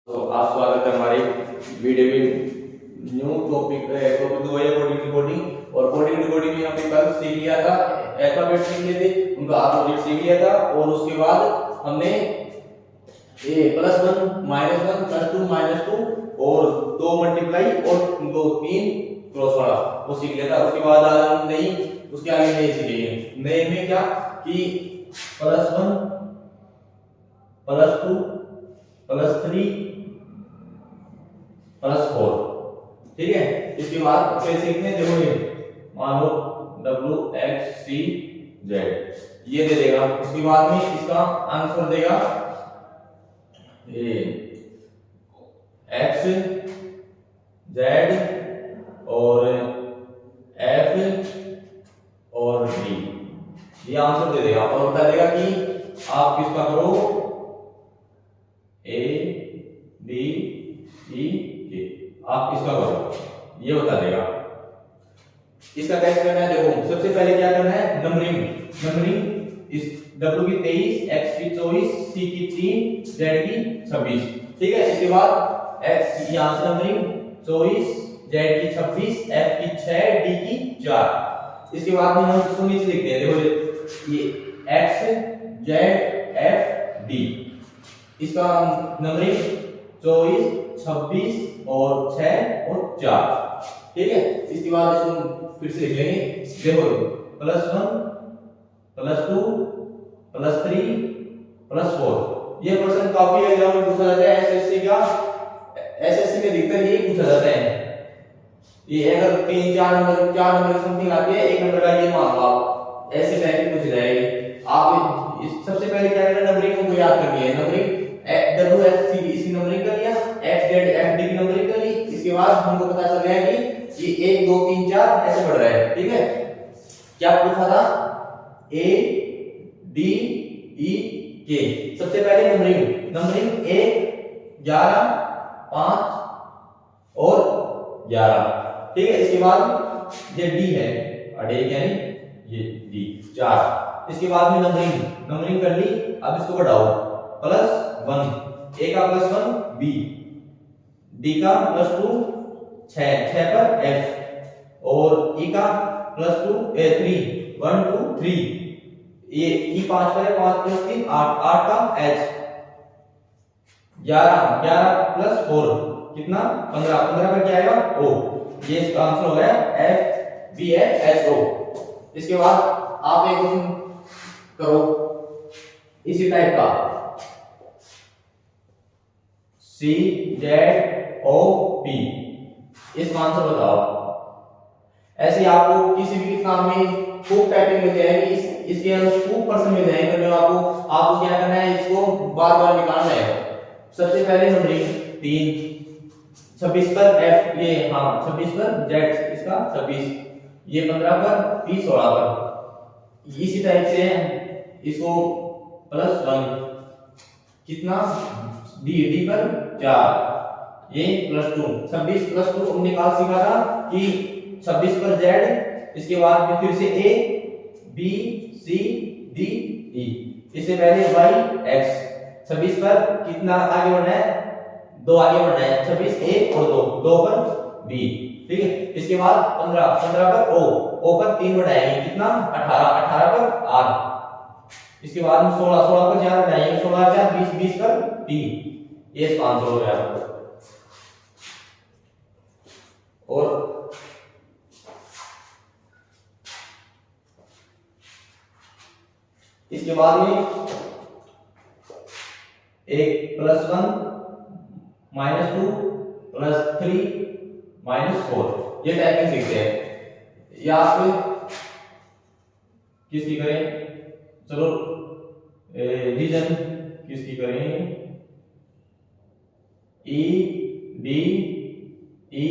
तो आप स्वागत है हमारे वीडियो में। न्यू टॉपिक टॉपिक 2 है कोडिंग डिकोडिंग। और कोडिंग डिकोडिंग में हमने कल सीख लिया था, अल्फाबेट सीख लिए थे, उनका ऑपोजिट सीख लिया था। और उसके बाद हमने +1 -1 +2 -2 और 2 मल्टीप्लाई और 3 क्रॉस वाला वो सीख लिया था। उसके बाद आज हम नहीं उसके आगे नहीं सीखेंगे। नए में क्या कि +1 +2 +3 +4, ठीक है। इसके बाद कैसे लिखने देखो, ये मान लो W X C Z ये दे देगा। उसके बाद में इसका आंसर देगा ये X Z और F और D, ये आंसर दे देगा और बता देगा कि आप किसका करो, A B E K, आप किसका करो ये बता देगा। इसका कैसे करना है देखो, सबसे पहले क्या करना है, नंबरिंग इस W की 23, X की 24, C की 3, Z की 26, ठीक है। इसके बाद X यहां से नंबरिंग 24, Z की 26, F की 6, D की 4। इसके बाद में हम इसको नीचे लिखते हैं, देखो ये X Z F D, इसका नंबरिंग 24, 26 और 6 और 4, ठीक है। इसके बाद इसको फिर से लिख लेंगे, देखो +1 +2 +3 +4। ये क्वेश्चन काफी एग्जाम में पूछा जाता है, एसएससी में अधिकतर यही पूछा जाता है। ये अगर 3-4 नंबर समथिंग आती है, 1 नंबर का ये मान लो आप, ऐसे टाइप की पूछ जाएगी। आप सबसे पहले क्या करना, नंबरिंग को याद करनी है। नंबरिंग W X C इसकी नंबरिंग कर लिया, X Z F D की नंबरिंग कर ली। इसके बाद हमको पता चल गया कि ये 1 2 3 4 ऐसे बढ़ रहा है, ठीक है। क्या पूछा था, A D E K। सबसे पहले नंबरिंग 1 11 5 और 11, ठीक है। इसके बाद ये D है, अड़े यानी ये D 4। इसके बाद में नंबरिंग कर ली। अब इसको बढ़ाओ, +1, A का +1 B, D का +2 6 पर F और E का +2 3 1 2 3, ये E 5 पर है, 5 + 3 8 का H, 11 + 4 कितना 15 पर क्या आएगा O। ये इसका आंसर हो गया F B F S O। इसके बाद आप एक क्वेश्चन करो इसी टाइप का, C Z O P, इसका आंसर बताओ। ऐसे आपको किसी भी काम में खूब टाइपिंग मिल जाएगी, इसके अंदर खूब पर्सन मिल जाएंगे करने आपको क्या करना है, इसको बार बार निकालना है। सबसे पहले नंबरिंग 3 26 पर F, ये हाँ 26 पर Z, इसका 26, ये 15 पर P 16 पर। इसी टाइप से इसको +1 कितना D पर 4, ये +2 26 +2 हमने निकाल सीखा था कि 26 पर Z, इसके बाद में फिर से A B C D E, इससे पहले Y X। 26 पर कितना आगे बढ़ना है, 2 आगे बढ़ना है, 26 A और 2 पर B, ठीक है। इसके बाद 15 पर O पर 3 बढ़ाएंगे, कितना 18 पर R। इसके बाद में 16 पर 4 बढ़ाएंगे, 16 4 20 पर T, ये इसका आंसर हो गया। और इसके बाद में एक +1 -2 +3 -4, ये टाइपिंग सीखते हैं। या आप किसकी करें, चलो रीजन किसकी करें, E D E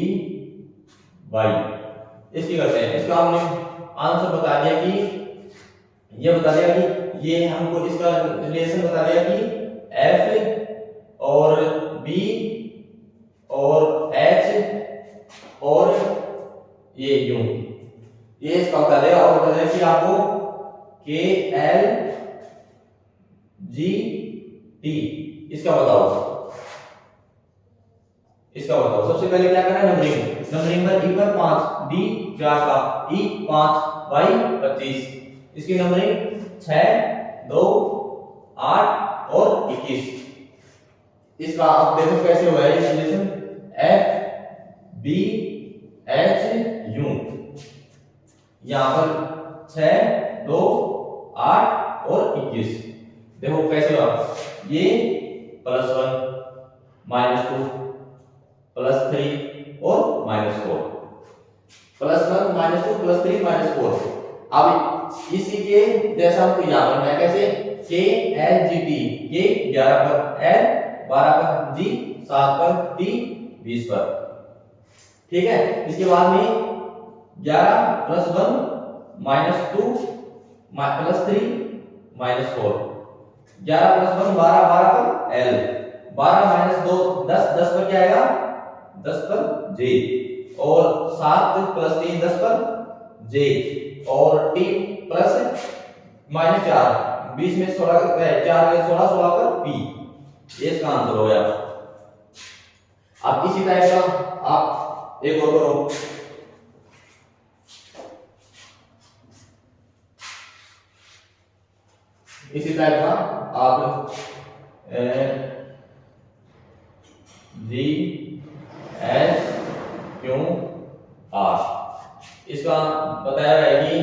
Y, इसकी करते हैं। इसका हमने आंसर बता दिया कि ये बता दिया कि ये हमको इसका रिलेशन बता दिया कि F और B और H और ये U, ये इसका बता देगा। और बता देगा कि आपको K L G T, इसका बताओ। इसका बताओ। सबसे पहले क्या करना है, नंबरिंग। नंबरिंग में ई पर 5, डी 4 का, ई 5, वाई 25। इसकी नंबरिंग 6, 2, 8 और 21। इसका आप देखो कैसे हुआ है relation, F B H U. यहां पर 6, 2, 8 और 21। देखो कैसे हुआ, ये +1 -2 +3 और -4, +1 -2 +3 -4। अब इसी के जैसा हमको यहाँ करना है, कैसे, के एल जी टी, के 11 पर, एल 12 पर, जी 7 पर, टी 20 पर। ठीक है। इसके बाद में 11 + 1 -2 +3 -4, 11 + 1 12, 12 पर एल, 12 - 2 10, 10 पर क्या आएगा, 10 पर जे, और 7 + 3 10 पर जे, और टी प्लस -4 20 में 16, 4 16 16 पर पी। ये इसका आंसर हो गया। अब इसी टाइप का आप एक और करो। इसी टाइप का आप जी एस क्यू आर, इसका बताया है कि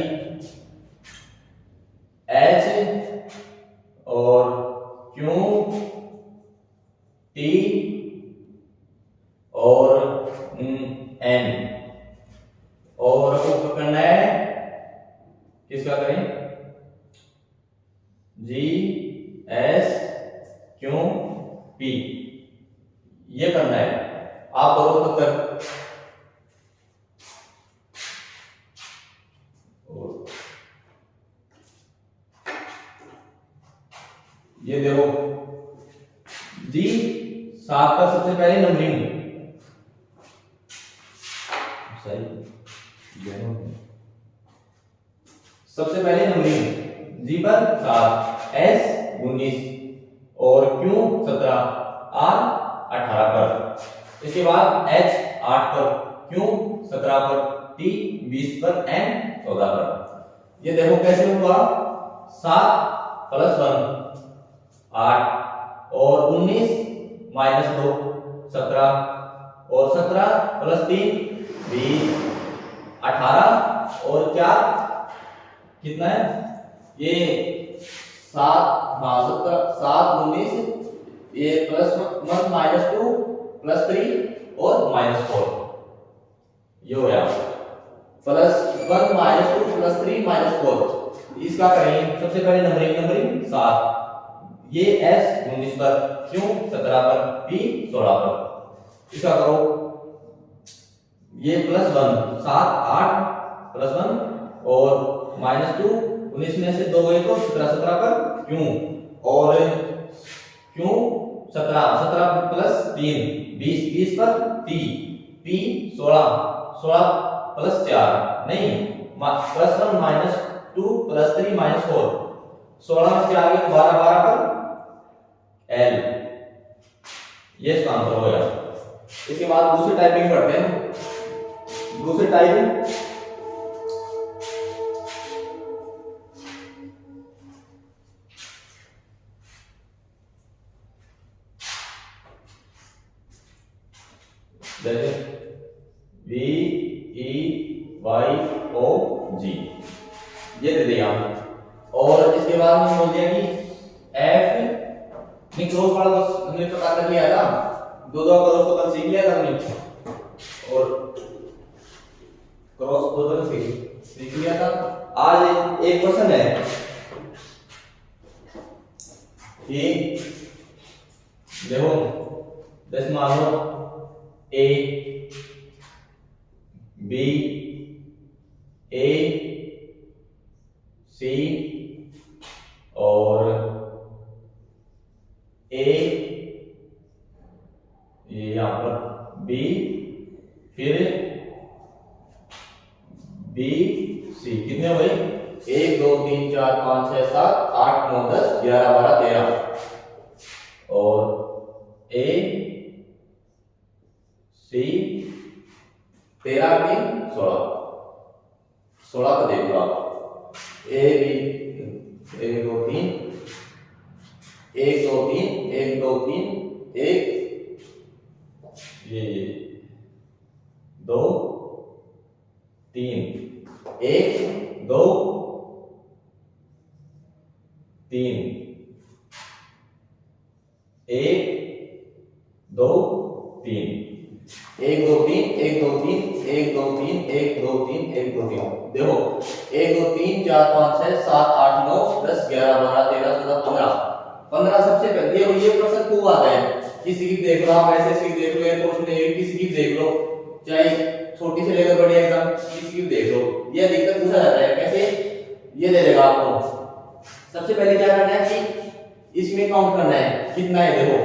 एच और क्यू टी और एन, और आपको करना है, किसका करें, जी एस क्यू पी, ये करना है। आप करो तब तक। ये देखो जी 7 पर सबसे पहले नंबरिंग, सबसे पहले नंबरिंग, जी पर 7, एस 19 और क्यू 17, आर 18 पर। इसके बाद एच 8 पर, क्यू 17 पर, टी 20 पर, एन 14 पर। ये देखो कैसे हुआ, 7 + 1 8 और 19 -2 17, और 17 + 3 20, 18 और 4 कितना है, ये 7, हाँ 17 7 19, ये +1 -2 +3 और -4, ये हो गया +1 -2 +3 -4। इसका करेंगे सबसे पहले नंबरिंग 7, ये एस 19 पर, क्यू 17 पर, पी 16 पर। इसका करो, ये +1 7 8 +1 और -2 19 में से 2 गए तो 17 17 पर क्यू, और क्यू 17 17 + 3 20 20 पर टी, पी 16 16 + 4 नहीं, +1 -2 +3 -4, 16 में से आ गए 12 12 पर एल। ये इसका आंसर हो गया। इसके बाद दूसरी टाइपिंग करते हैं। दूसरी टाइपिंग, जैसे V E Y O G, ये दे दिया। और इसके बाद हमने बोल दिया कि F क्रॉस वाला हमने पता कर लिया था, दो क्रॉस तो कल सीख लिया था हमने, और क्रॉस दो सीख लिया था। आज एक क्वेश्चन है कि देखो, जैसे मान लो A B A C और A, ये यहां पर B, फिर B C, कितने हो गए, 1 2 3 4 5 6 7 8 9 10 11 12 13, और A सी 13 3 16, 16 को देख लो आप, ए बी 1 2 3 1 2 3 1 2 3 1 ये 2 3 1 2 3 1 2 3 1 2 3 1 2 3 1 2 3 1 2 3 1 2 3 देखो 1 2 3 4 5 6 7 8 9 10 11 12 13 14 15 15 सबसे पहले ये प्रश्न खूब आता है, किसी की देख लो आप, ऐसे की देख लो, एयरफोर्स में किसी की देख लो, चाहे छोटी से लेकर बड़ी एग्जाम किसी की देख लो, ये अधिकतर पूछा जाता है। कैसे? ये दे देगा आपको, सबसे पहले क्या करना है कि इसमें काउंट करना है कितना है। देखो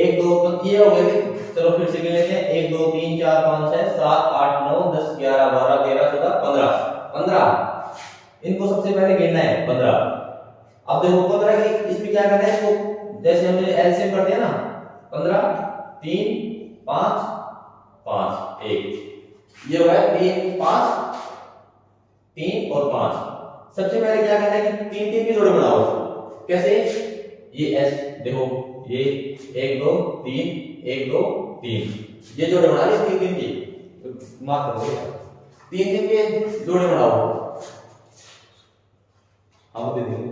1 2 ये हो गए, चलो फिर से गिन लेते हैं 1 2 3 4 5 6 7 8 9 10 11 12 13 14 15 15, इनको सबसे पहले गिनना है 15। अब देखो 15 की इसमें क्या करना है, इसको जैसे हम एलसीएम करते हैं ना, 15 3 5 5 1, ये हो गया 3 5 3 और 5। सबसे पहले क्या करना है कि 3 3 के जोड़े बनाओ। कैसे? ये एस देखो, ये 1 2 3 1 2 3, ये जोड़े बना लिए 3 3 के, माफ करो 3 3 के जोड़े बनाओ। हम दे देंगे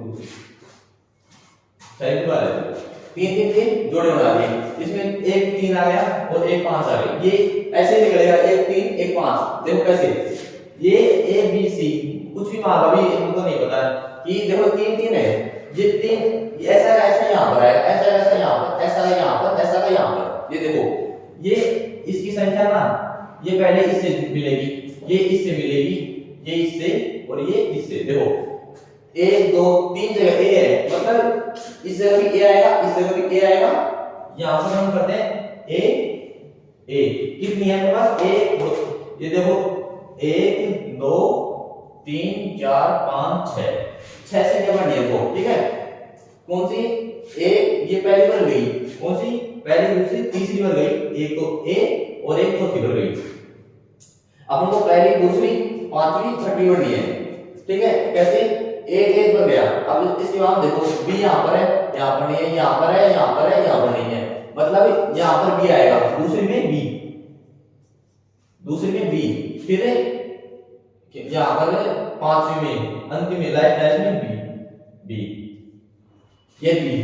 सही बात है, 3 3 के जोड़े बना लिए, इसमें एक 3 आ गया और एक 5 आ गया, ये ऐसे निकलेगा 1 3 1 5। देखो कैसे, ये ए बी सी कुछ भी मान लो, अभी हमको नहीं पता कि देखो 3 3 है, ये 3 ऐसा ऐसा यहां पर है, ऐसा ऐसा यहां पर, ऐसा यहां पर, ऐसा का यहां पर, ये देखो ये इसकी संख्या ना, ये पहले इससे मिलेगी, ये इससे मिलेगी, ये इससे और ये इससे। देखो 1 2 3 जगह ए है, मतलब इस जगह भी ए आएगा, इस जगह भी ए आएगा, यहां से हम करते हैं ए ए, कितनी है मेरे पास, 1 2, ये देखो 1 2 3 4 5 6, 6 से बढ़नी है वो, ठीक है। कौन सी? ए, ये पहली बार गई, कौन सी? पहली दूसरी तीसरी बार गई, एक तो ए और एक चौथी बार गई। अब हमको पहली दूसरी पांचवी छठी बढ़नी है, ठीक है। कैसे? एक बार गया, अब इसके बाद देखो बी यहां पर है, यहां पर नहीं है, यहां पर है, यहां पर है, यहां पर नहीं है, मतलब यहां पर बी आएगा, दूसरी में बी, दूसरी में बी, फिर यहां पर पांचवी में अंतिम में लास्ट लास्ट में बी बी, ये बी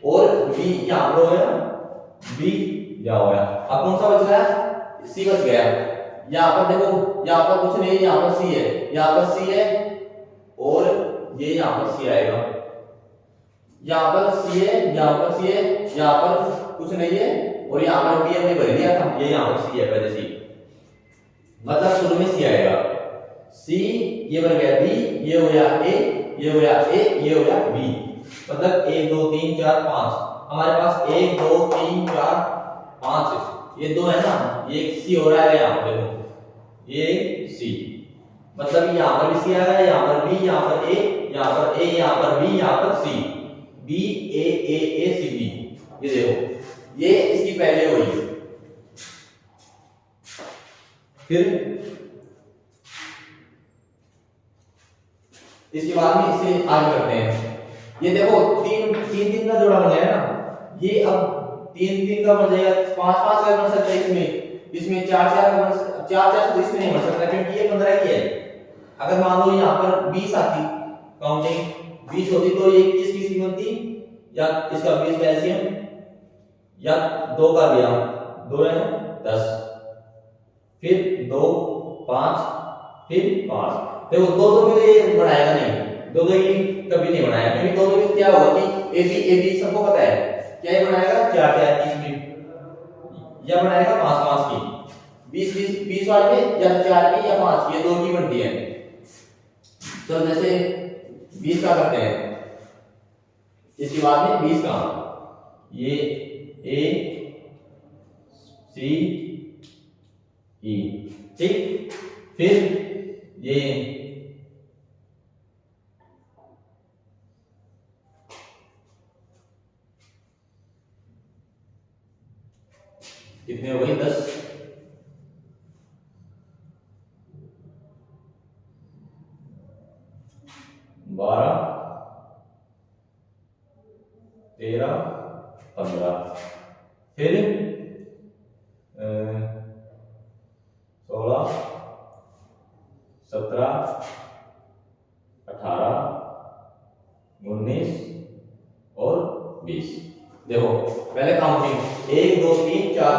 और बी यहां पर हो गया, बी यहां हो गया। अब कौन सा बच गया? सी बच गया। यहां पर देखो, यहां पर कुछ नहीं है, यहां पर सी है, यहां पर सी है और ये यहां पर सी आएगा, यहां पर सी है, यहां पर सी है, यहां पर कुछ नहीं है और यहां पर बी हमने भर दिया था, ये यहां पर सी है पहले सी, मतलब शुरू में सी आएगा, सी ये बन गया बी, ये हो गया ए, ये हो गया ए, ये हो गया बी, मतलब 1 2 3 4 5, हमारे पास 1 2 3 4 5, ये दो है ना, ये सी हो रहा है यहां पर, देखो ये सी, मतलब यहां पर भी सी आ गया, यहां पर बी, यहां पर ए, यहां पर ए, यहां पर बी, यहां पर सी, बी ए सी बी, ये देखो ये इसकी पहले हुई। फिर इसके बाद में इसे आगे करते हैं, ये देखो 3 3 का जोड़ा बन गया ना, ये अब 3 3 का बन जाएगा, 5 5 का बन सकता है, इसमें 4 4 का बन 4 4 तो इसमें नहीं बन सकता क्योंकि ये 15 की है। अगर मान लो यहाँ पर 20 आती, काउंटिंग 20 होती तो ये 21 की बनती, या इसका 20 का एलसीएम या 2 का लिया, 2 है 10, फिर 2 5 फिर 5, देखो 2 2 के लिए बनाएगा नहीं, 2 2 की कभी नहीं बनाया, क्योंकि 2 2 क्या होगा कि ए बी सबको पता है क्या ही बनाएगा, 4 4 30 मिनट, या बनाएगा 5 5 की, 20 20 वाले में या 4 की या 5, ये 2 की बनती है। तो जैसे 20 का करते हैं, इसके बाद में 20 का, ये ए सी ई, ठीक, फिर ये कितने हो गए 10,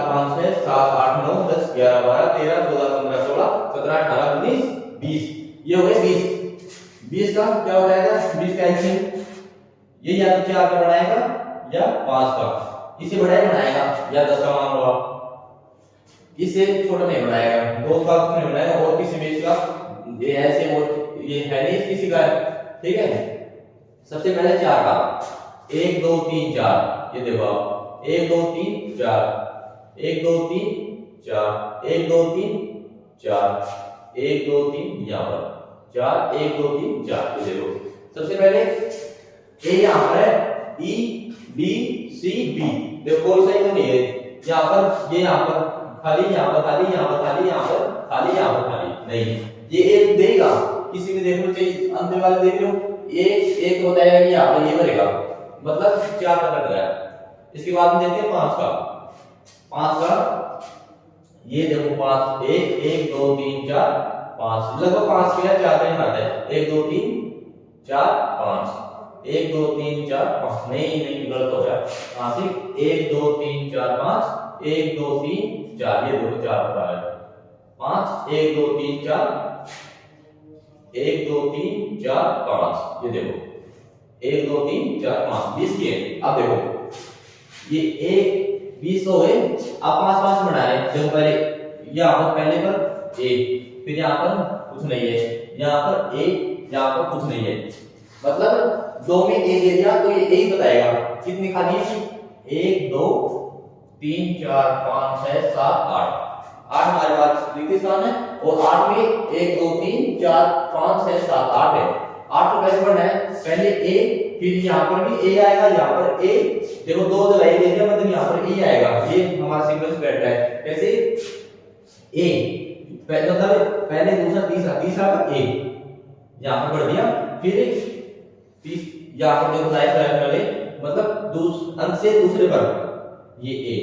5 6 7 8 9 10 11 12 13 14 15 16 17 18 19 20। ये हो गए 20। 20 का क्या हो जाएगा? 20 का एलसीएम ये या तो 4 का बनाएगा या 5 का, इसे बड़ा ही बनाएगा या 10 का मान लो आप, इसे छोटा नहीं बनाएगा, 2 का नहीं बनाएगा और किसी भी इसका ये ऐसे और ये है नहीं किसी का, ठीक है। सबसे पहले 4 का 1 2 3 4, ये देखो आप 1 2 3 4 1 2 3 4 1 2 3 4 1 2 3 यहाँ पर 4 1 2 3 4, ये देखो सबसे पहले ए यहाँ पर है ई बी सी बी, देखो कोई सही तो नहीं है यहाँ पर, ये यहाँ पर खाली, यहाँ पर खाली, यहाँ पर खाली, यहाँ पर खाली, यहाँ पर खाली नहीं, ये एक देगा किसी में देख लो, चाहिए अंत वाले देख लो एक होता है कि यहाँ पर ये भरेगा, मतलब 4 का कट गया। इसके बाद में देखते हैं 5 का, 5 का ये देखो 5 1 1 2 3 4 5, लगभग 5 के 4 का ही आता है, 1 2 3 4 5 1 2 3 4 5, नहीं गलत हो गया, आसिफ 1 2 3 4 5 1 2 3 4, ये देखो 4 पर आया 5 1 2 3 4 1 2 3 4 5, ये देखो 1 2 3 4 5 20 के। अब देखो ये 1 20 हो गए, अब 5 5 बनाए, देखो पहले यहाँ पर पहले पर 1, फिर यहाँ पर कुछ नहीं है, यहाँ पर 1, यहाँ पर कुछ नहीं है, मतलब 2 में 1 दे दिया तो ये 1 बताएगा कितनी खाली है, 1 2 3 4 5 6 7 8 हमारे पास रिक्त स्थान है, और 8 में 1 2 3 4 5 6 7 8 है, 8 को कैसे पढ़ना है, पहले ए फिर यहाँ पर भी ए आएगा, यहाँ पर ए, देखो 2 जगह ए दे दिया मतलब यहाँ पर ए आएगा, ये हमारा सीक्वेंस बैठ रहा है कैसे ए मतलब पहले दूसरा तीसरा पर ए यहाँ पर पढ़ दिया, फिर यहाँ पर देखो लाइफ मतलब अंत से दूसरे पर ये ए,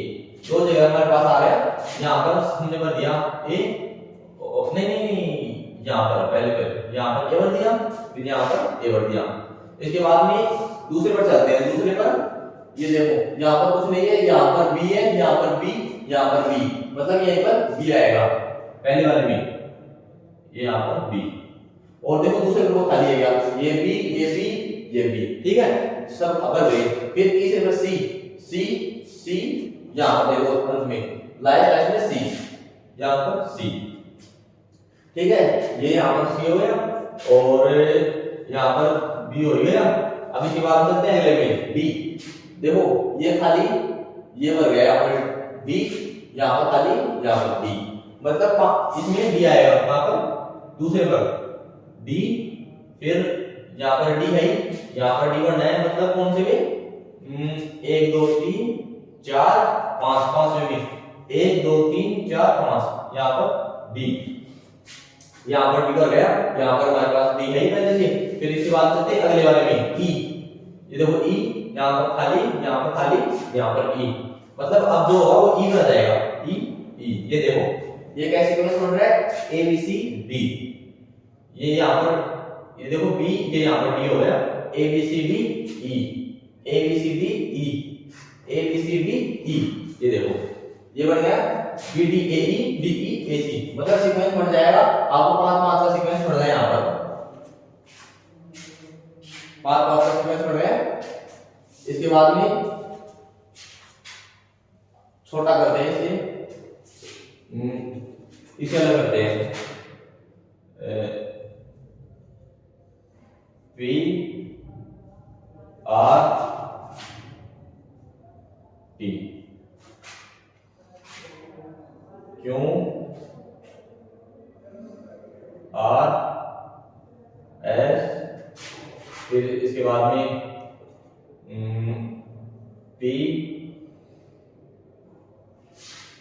2 जगह हमारे पास आ गया, यहाँ पर हमने भर दिया ए, नहीं यहाँ पर पहले पर यहाँ पर ए भर दिया, फिर यहाँ पर ए भर दिया। इसके बाद में दूसरे पर चलते हैं, दूसरे पर ये देखो यहाँ पर कुछ नहीं है, यहाँ पर बी है, यहाँ पर बी, यहाँ पर बी, मतलब यहीं पर बी आएगा पहले वाले में, ये यहाँ पर बी, और देखो दूसरे पर खाली है ये बी ये बी ये बी, ठीक है सब खबर गई। फिर तीसरे पर सी सी सी, यहाँ पर देखो अंत में लाइफ में सी, यहाँ पर सी, ठीक है ये यहाँ पर सी हो गया और यहाँ पर बी हो गया। अब इसके बाद चलते हैं अगले में डी, देखो ये खाली ये भर गया, यहाँ पर डी यहाँ पर खाली यहाँ पर डी, मतलब इसमें डी आएगा कहाँ पर दूसरे पर डी, फिर यहाँ पर डी है, यहाँ पर डी बनना है, मतलब कौन से में 1 2 3 4 5 5 में 1 2 3 4 5, यहाँ पर डी, यहाँ पर डी कर गया, यहाँ पर हमारे पास डी है ही पहले से। फिर इसके बाद चलते हैं अगले वाले में ई, ये देखो ई, यहाँ पर खाली, यहाँ पर खाली, यहाँ पर ई, मतलब अब जो होगा वो ई बन जाएगा, ई ई, ये देखो ये कैसे सीक्वेंस बन रहा है ए बी सी डी, ये यहाँ पर ये देखो बी, ये यहाँ पर डी हो गया, A B C D E, A B C D E, A B C D E, ये देखो ये बन गया B D A E D E A C, मतलब सीक्वेंस बन जाएगा। आपको 5 5 का सीक्वेंस पढ़ना है, यहाँ पर 5 5 का सीक्वेंस पढ़ रहे हैं। इसके बाद में छोटा करते हैं इसे अलग करते हैं, पी आर टी, क्यों आर एस, फिर इसके बाद में पी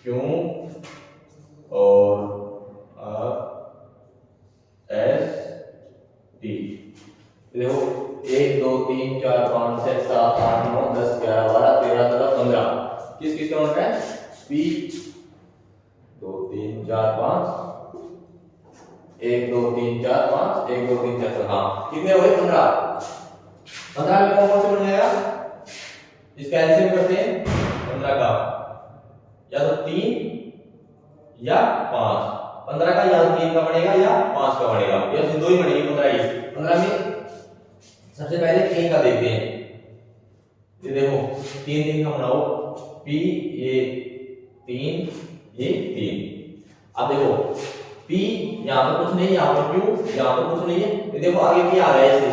क्यू और आर एस टी। देखो 1 2 3 4 5 6 7 8 9 10 11 12 13 14 15, किस किस का होता है पी 2 3 4 5 1 2 3 4 5 1 2 3 4 5, हाँ कितने हो गए 15। 15 में कौन कौन से बन जाएगा, इसका एलसीएम करते हैं 15 का, या तो 3 या 5। 15 का या 3 का बनेगा या 5 का बनेगा, या दो ही बनेगी 15 ही। 15 में सबसे पहले 3 का देखते हैं। ये देखो 3 का बनाओ, P ये 3 ये 3। अब देखो P यहाँ पर कुछ नहीं, यहाँ पर Q यहाँ पर कुछ नहीं है। ये देखो आगे P आ रहा है, इससे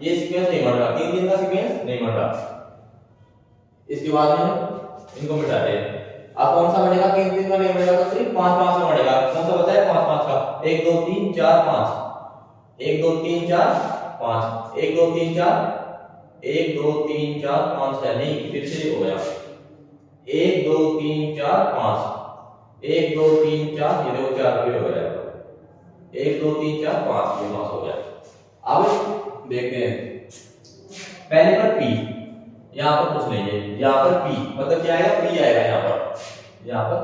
ये सीक्वेंस नहीं बन रहा, 3 का सीक्वेंस नहीं बन रहा। इसके बाद में इनको मिटाते हैं। अब कौन सा बनेगा? 3 का नहीं बनेगा तो सिर्फ 5 का बनेगा। कौन सा बताया? 5 का। 1 2 3 4 5, 1 2 3 4 5, 1 2 3 4, 1 2 3 4 5 है नहीं, फिर से हो गया 1 2 3 4 5, 1 2 3 4, ये देखो 4 भी हो गया, 1 2 3 4 5, ये 5 हो गया। अब देखते हैं पहले पर P, यहाँ पर कुछ नहीं है, यहाँ पर P मतलब क्या आएगा? P आएगा यहाँ पर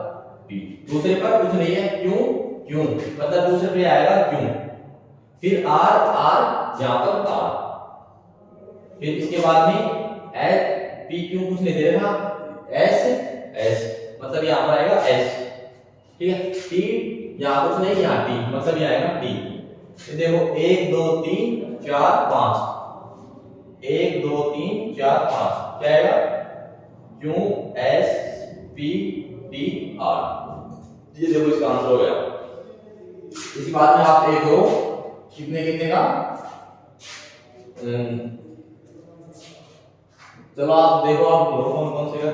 P। दूसरे पर कुछ नहीं है, क्यों मतलब दूसरे पे आएगा क्यों। फिर R यहाँ पर R। फिर इसके बाद में P क्यों कुछ नहीं दे रहा, S मतलब यहाँ पर आएगा S। ठीक है, T यहाँ कुछ नहीं, यहाँ T मतलब ये आएगा T। तो देखो 1 2 3 4 5, 1 2 3 4 5 क्या आएगा? Q S P T R। ये देखो इसका आंसर हो गया। इसी बात में आप एक हो कितने का, चलो आप देखो, आप कौन से का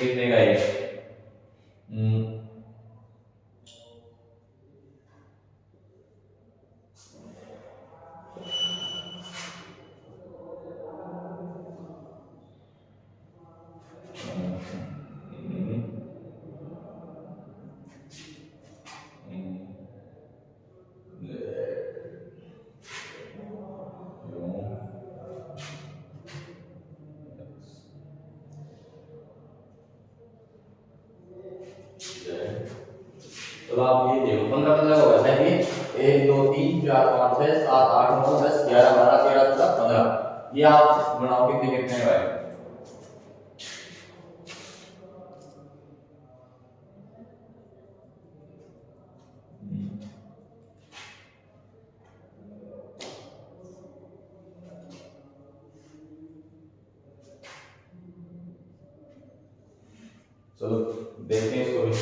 कितने का है। चलो आप ये देखो 15 होगा शायद ये 1 2 3 4 5 6 7 8 9 10 11 12 13 14 15। ये आप बनाओ कितने का है। चलो देखते हैं इसको भी।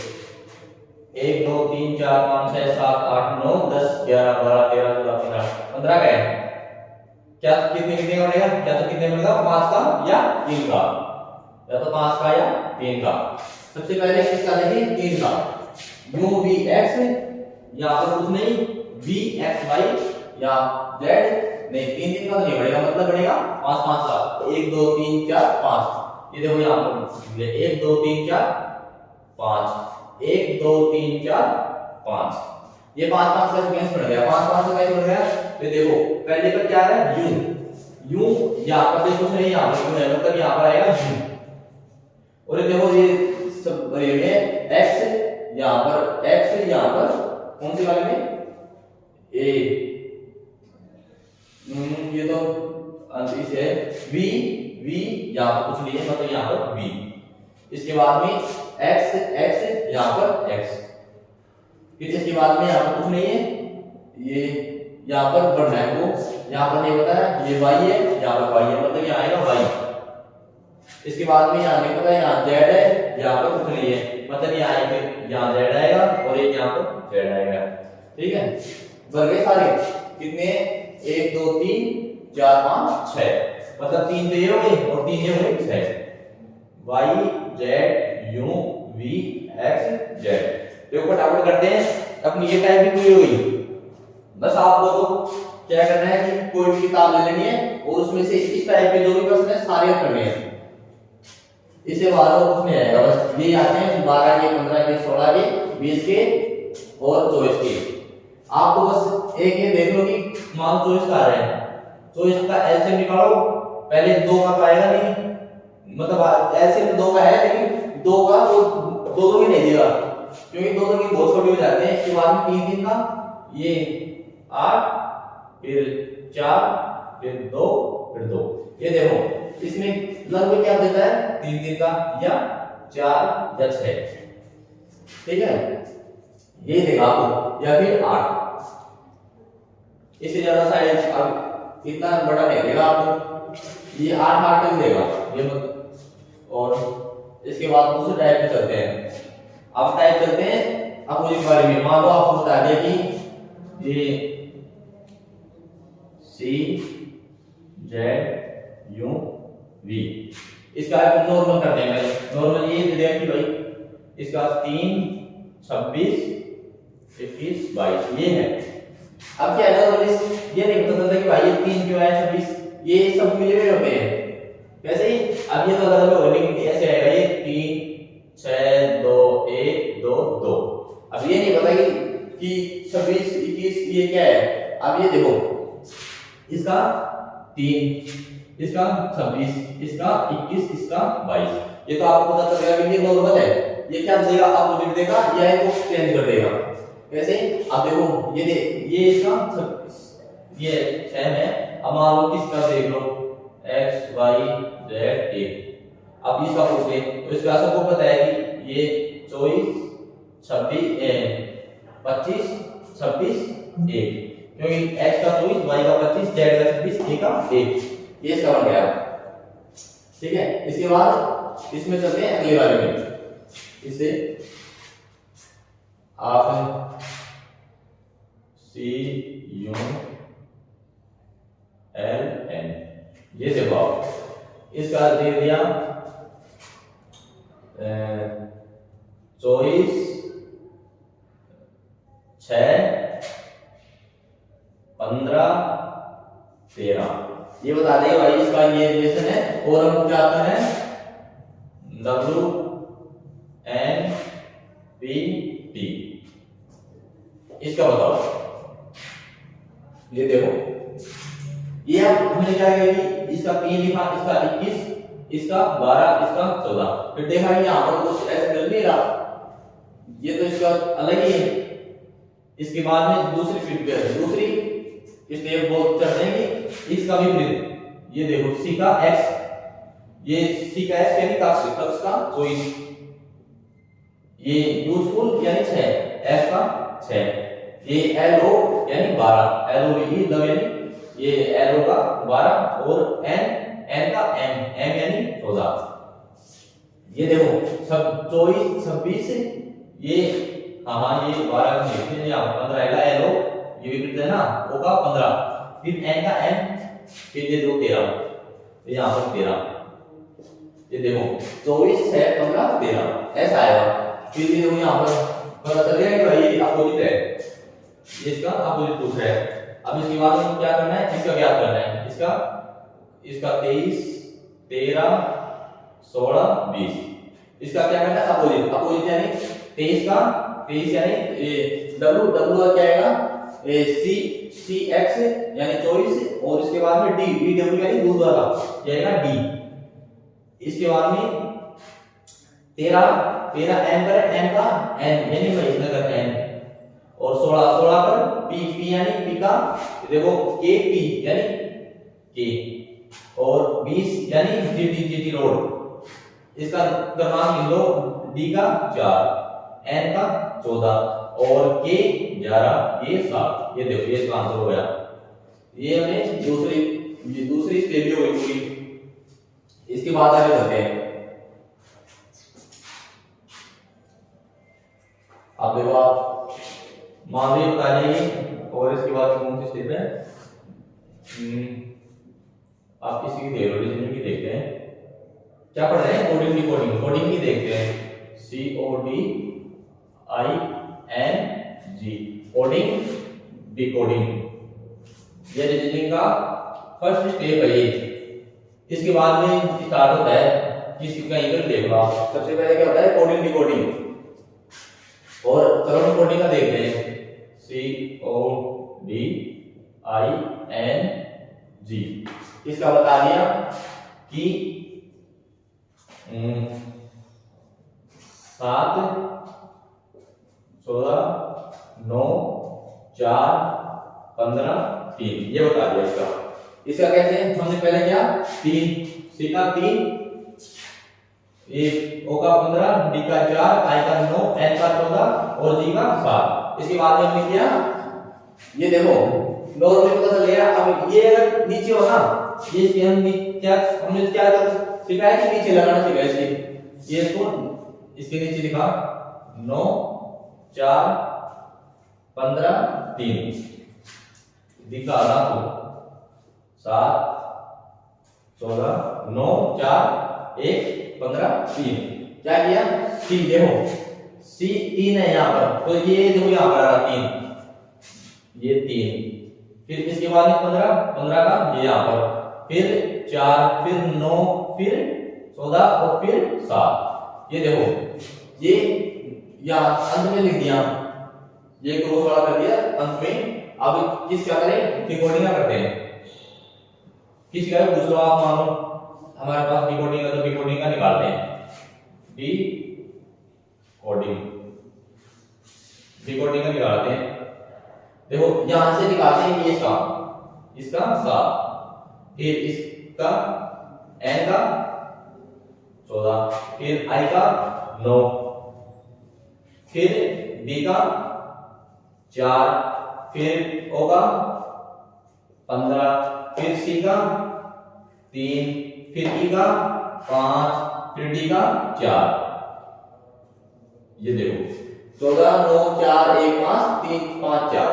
1 2 3 4 5 6 7 8 9 10 11 12 13 14 15 का है। क्या कितने का बनेगा? क्या तो कितने मिलेगा? 5 का या 3 का, या तो 5 का या 3 का। सबसे पहले किसका देखें? 3 का। u v x यहाँ पर कुछ नहीं, v x y या z नहीं, 3 का तो नहीं बनेगा, मतलब बनेगा 5 5 का। 1 2 3 4 5, ये देखो यहाँ पर 1 2 3 4 5, 1 2 3 4 5, ये 5 5 का सीक्वेंस बन गया। 5 5 का बन गया। तो देखो पहले पर क्या है? u यहाँ पर देखो नहीं, यहाँ पर है मतलब यहाँ पर आएगा u। और ये देखो ये सब ये x यहाँ पर कौन से वाले में? a, ये तो इस है v यहाँ पर कुछ नहीं है, मतलब यहाँ पर v। इसके बाद में x यहाँ पर x। फिर इसके बाद में यहाँ पर कुछ नहीं है, ये यहाँ पर बढ़ना है वो, यहाँ पर नहीं पता है, ये y है, यहाँ पर y है, मतलब यहाँ आएगा y। इसके बाद में यहाँ नहीं पता है, यहाँ z है, यहाँ पर कुछ नहीं है, मतलब यहाँ आएगा, यहाँ z आएगा और एक यहाँ पर z आएगा। ठीक है, बन गए सारे कितने? 1 2 3 4 5 6, मतलब 3 तो ये हो गए और 3 ये हो गए 6। y z u v x z। देखो फटाफट करते हैं। अपनी ये टाइप भी पूरी हुई। बस आपको तो क्या करना है कि कोई भी किताब ले लेनी है और उसमें से इस टाइप के जो भी प्रश्न है सारे करने हैं। इससे बाहर और कुछ नहीं आएगा, बस ये आते हैं 12 के 15 के 16 के 20 के और 24 के। आपको बस एक ये देख लो कि मान 24 का आ रहा है, 24 का एलसीएम निकालो। पहले 2 का तो आएगा नहीं, मतलब एलसीएम 2 का है लेकिन 2 का वो 2 की नहीं देगा, क्योंकि 2 की बहुत छोटे हो जाते हैं। इसके बाद में 3 का ये 8, फिर 4, फिर 2, फिर 2। ये देखो इसमें लगभग क्या देता है? 3 का या 4 या 6। ठीक है, ये देगा आपको, या फिर 8, इससे ज्यादा साइड अब इतना बड़ा नहीं देगा आपको, ये 8 तक देगा ये मतलब। और इसके बाद दूसरे टाइप में चलते हैं। अब टाइप चलते हैं अपोजिट वाले में। मान लो आपको बता दिया कि ये सी जेड यू वी, इसका नॉर्मल करते हैं। नॉर्मल ये दिया कि भाई इसका 3 26 21 22 ये है। अब क्या है ना, ये नहीं पता चलता कि भाई ये 3 क्यों है 26, ये सब मिले हुए होते हैं वैसे ही। अब ये तो अलग अलग होल्डिंग ऐसे आएगा, ये 3 6 2 1 2 2। अब ये नहीं पता कि 26 21 ये क्या है। अब ये देखो इसका 3, इसका 26, इसका 21, इसका 22, ये तो आपको पता चल गया कि ये नॉर्मल है। ये क्या देगा, अपोजिट देगा या इसको चेंज कर देगा कैसे। अब देखो ये इसका ये सेम है। अब मान लो किसका देख लो x y z a। अब इसका पूछ ले तो इसका सबको पता है कि ये 24 26 25 26 1, क्योंकि x का 24 y का 25 z का 26 a का 1, ये इसका बन गया। ठीक है, इसके बाद इसमें चलते हैं अगले वाले में। इसे आप सी यू एल एन ये देखो आप इसका दे दिया 24 6 15 13, ये बता दें भाई इसका ये रिलेशन है। और हम क्या आता है W N P T, इसका बताओ। ये देखो ये हमने क्या किया कि इसका 3 लिखा, इसका 21, इसका 12, इसका 14। फिर देखा कि यहाँ पर कुछ ऐसे मिल नहीं रहा, ये तो इसका अलग ही है। इसके बाद में दूसरी स्टेप बहुत चढ़ देंगे, इसका भी फिर ये देखो सी का x, ये सी का x यानी कक्ष का 24, ये यूजफुल यानी 6 f का 6, ये LO यानी 12, LOVE लव यानी ये LO का 12, और N का M यानी 14। ये देखो सब 24 26 ये हाँ ये 12 का लिखते हैं, यहाँ 15 आएगा LO, ये भी लिखते हैं ना O का 15, फिर N का M, फिर ये दो 13, यहाँ पर 13। ये देखो 24 6 15 13 ऐसा आएगा। फिर ये देखो यहाँ पर पता चल गया कि भाई ये अपोजिट है, इसका अपोजिट पूछ रहा है। अब इसके बाद में क्या करना है, इसका ज्ञात करना है। इसका 23 13 16 20, इसका क्या करना है अपोजिट। अपोजिट यानी 23 यानी W क्या आएगा C x यानी 24, और इसके बाद में D W यानी दूध वाला ये आएगा D। इसके बाद में 13 M पर M का N यानी इसमें का N, और 16 पर P यानी P का देखो K P यानी K, और 20 यानी GT रोड। इसका क्रमांक इन लो D का 4, N का 14 और K 11, ये 7। ये देखो ये इसका आंसर हो गया। ये हमें दूसरी स्टेज हो गई पूरी। इसके बाद आगे बढ़ते हैं। आप देखो आप मान लीजिए बता देंगे, और इसके बाद कौन सी स्टेप है आप किसी की देख रीजनिंग की देखते हैं। क्या पढ़ रहे हैं, कोडिंग की देखते हैं। CODING कोडिंग डिकोडिंग, ये रीजनिंग का फर्स्ट स्टेप है ये। इसके बाद में स्टार्ट होता है किसी कहीं पर देख लो आप। सबसे पहले क्या होता है कोडिंग डिकोडिंग, और चलो हम कोडिंग का देखते हैं। CODING, इसका बता दिया कि 7 14 9 4 15 3, ये बता दिया इसका। कैसे हमने पहले क्या 3 सीखा, 3 ये ओ का 15, डी का 4, आई का 9, एन का 14 और जी का 7। इसके बाद में हमने किया, ये देखो नॉर्मली पता चल गया। अब ये अगर नीचे हो ना, ये इसके हमने क्या सिखाया कि नीचे लगाना सीखा इसके। ये इसको इसके नीचे लिखा 9 4 15 3, दिखा रहा हूं 7 14 9 4 1 15 3। क्या किया, सी देखो सी 3 है यहाँ पर, तो ये देखो यहाँ पर आ रहा 3, ये 3, फिर इसके बाद में 15 का ये यहाँ पर, फिर 4, फिर 9, फिर 14 और फिर 7। ये देखो ये यहाँ अंत में लिख दिया, ये क्रॉस वाला कर दिया अंत में। अब किस क्या करें, डिकोडिंग करते हैं। किस क्या पूछ लो आप, मान लो हमारे पास डिकोडिंग है तो डिकोडिंग का निकालते हैं। डिकोडिंग का निकालते हैं। देखो यहां से निकालते हैं ये इसका 7, फिर इसका एन का 14, फिर आई का 9, फिर डी का 4, फिर ओ का 15, फिर सी का 3, फिर ई का 5, फिर डी का 4। ये देखो 14 9 4 1 5 3 5 4,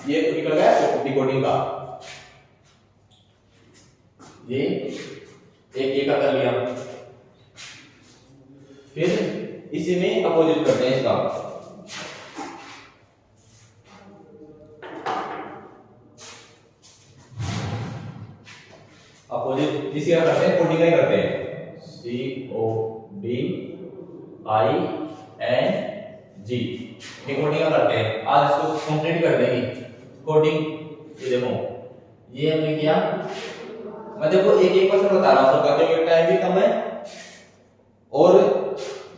ये तो निकल गया डिकोडिंग का। ये एक का कर लिया। फिर इसी में अपोजिट करते हैं इसका। अपोजिट इसी का करते हैं, कोडिंग का ही करते हैं। CODING डिकोडिंग का करते हैं। आज इसको कंप्लीट कर देंगे कोडिंग। ये देखो ये हमने किया, मैं देखो एक क्वेश्चन बता रहा हूं सबका, क्योंकि टाइम भी कम है और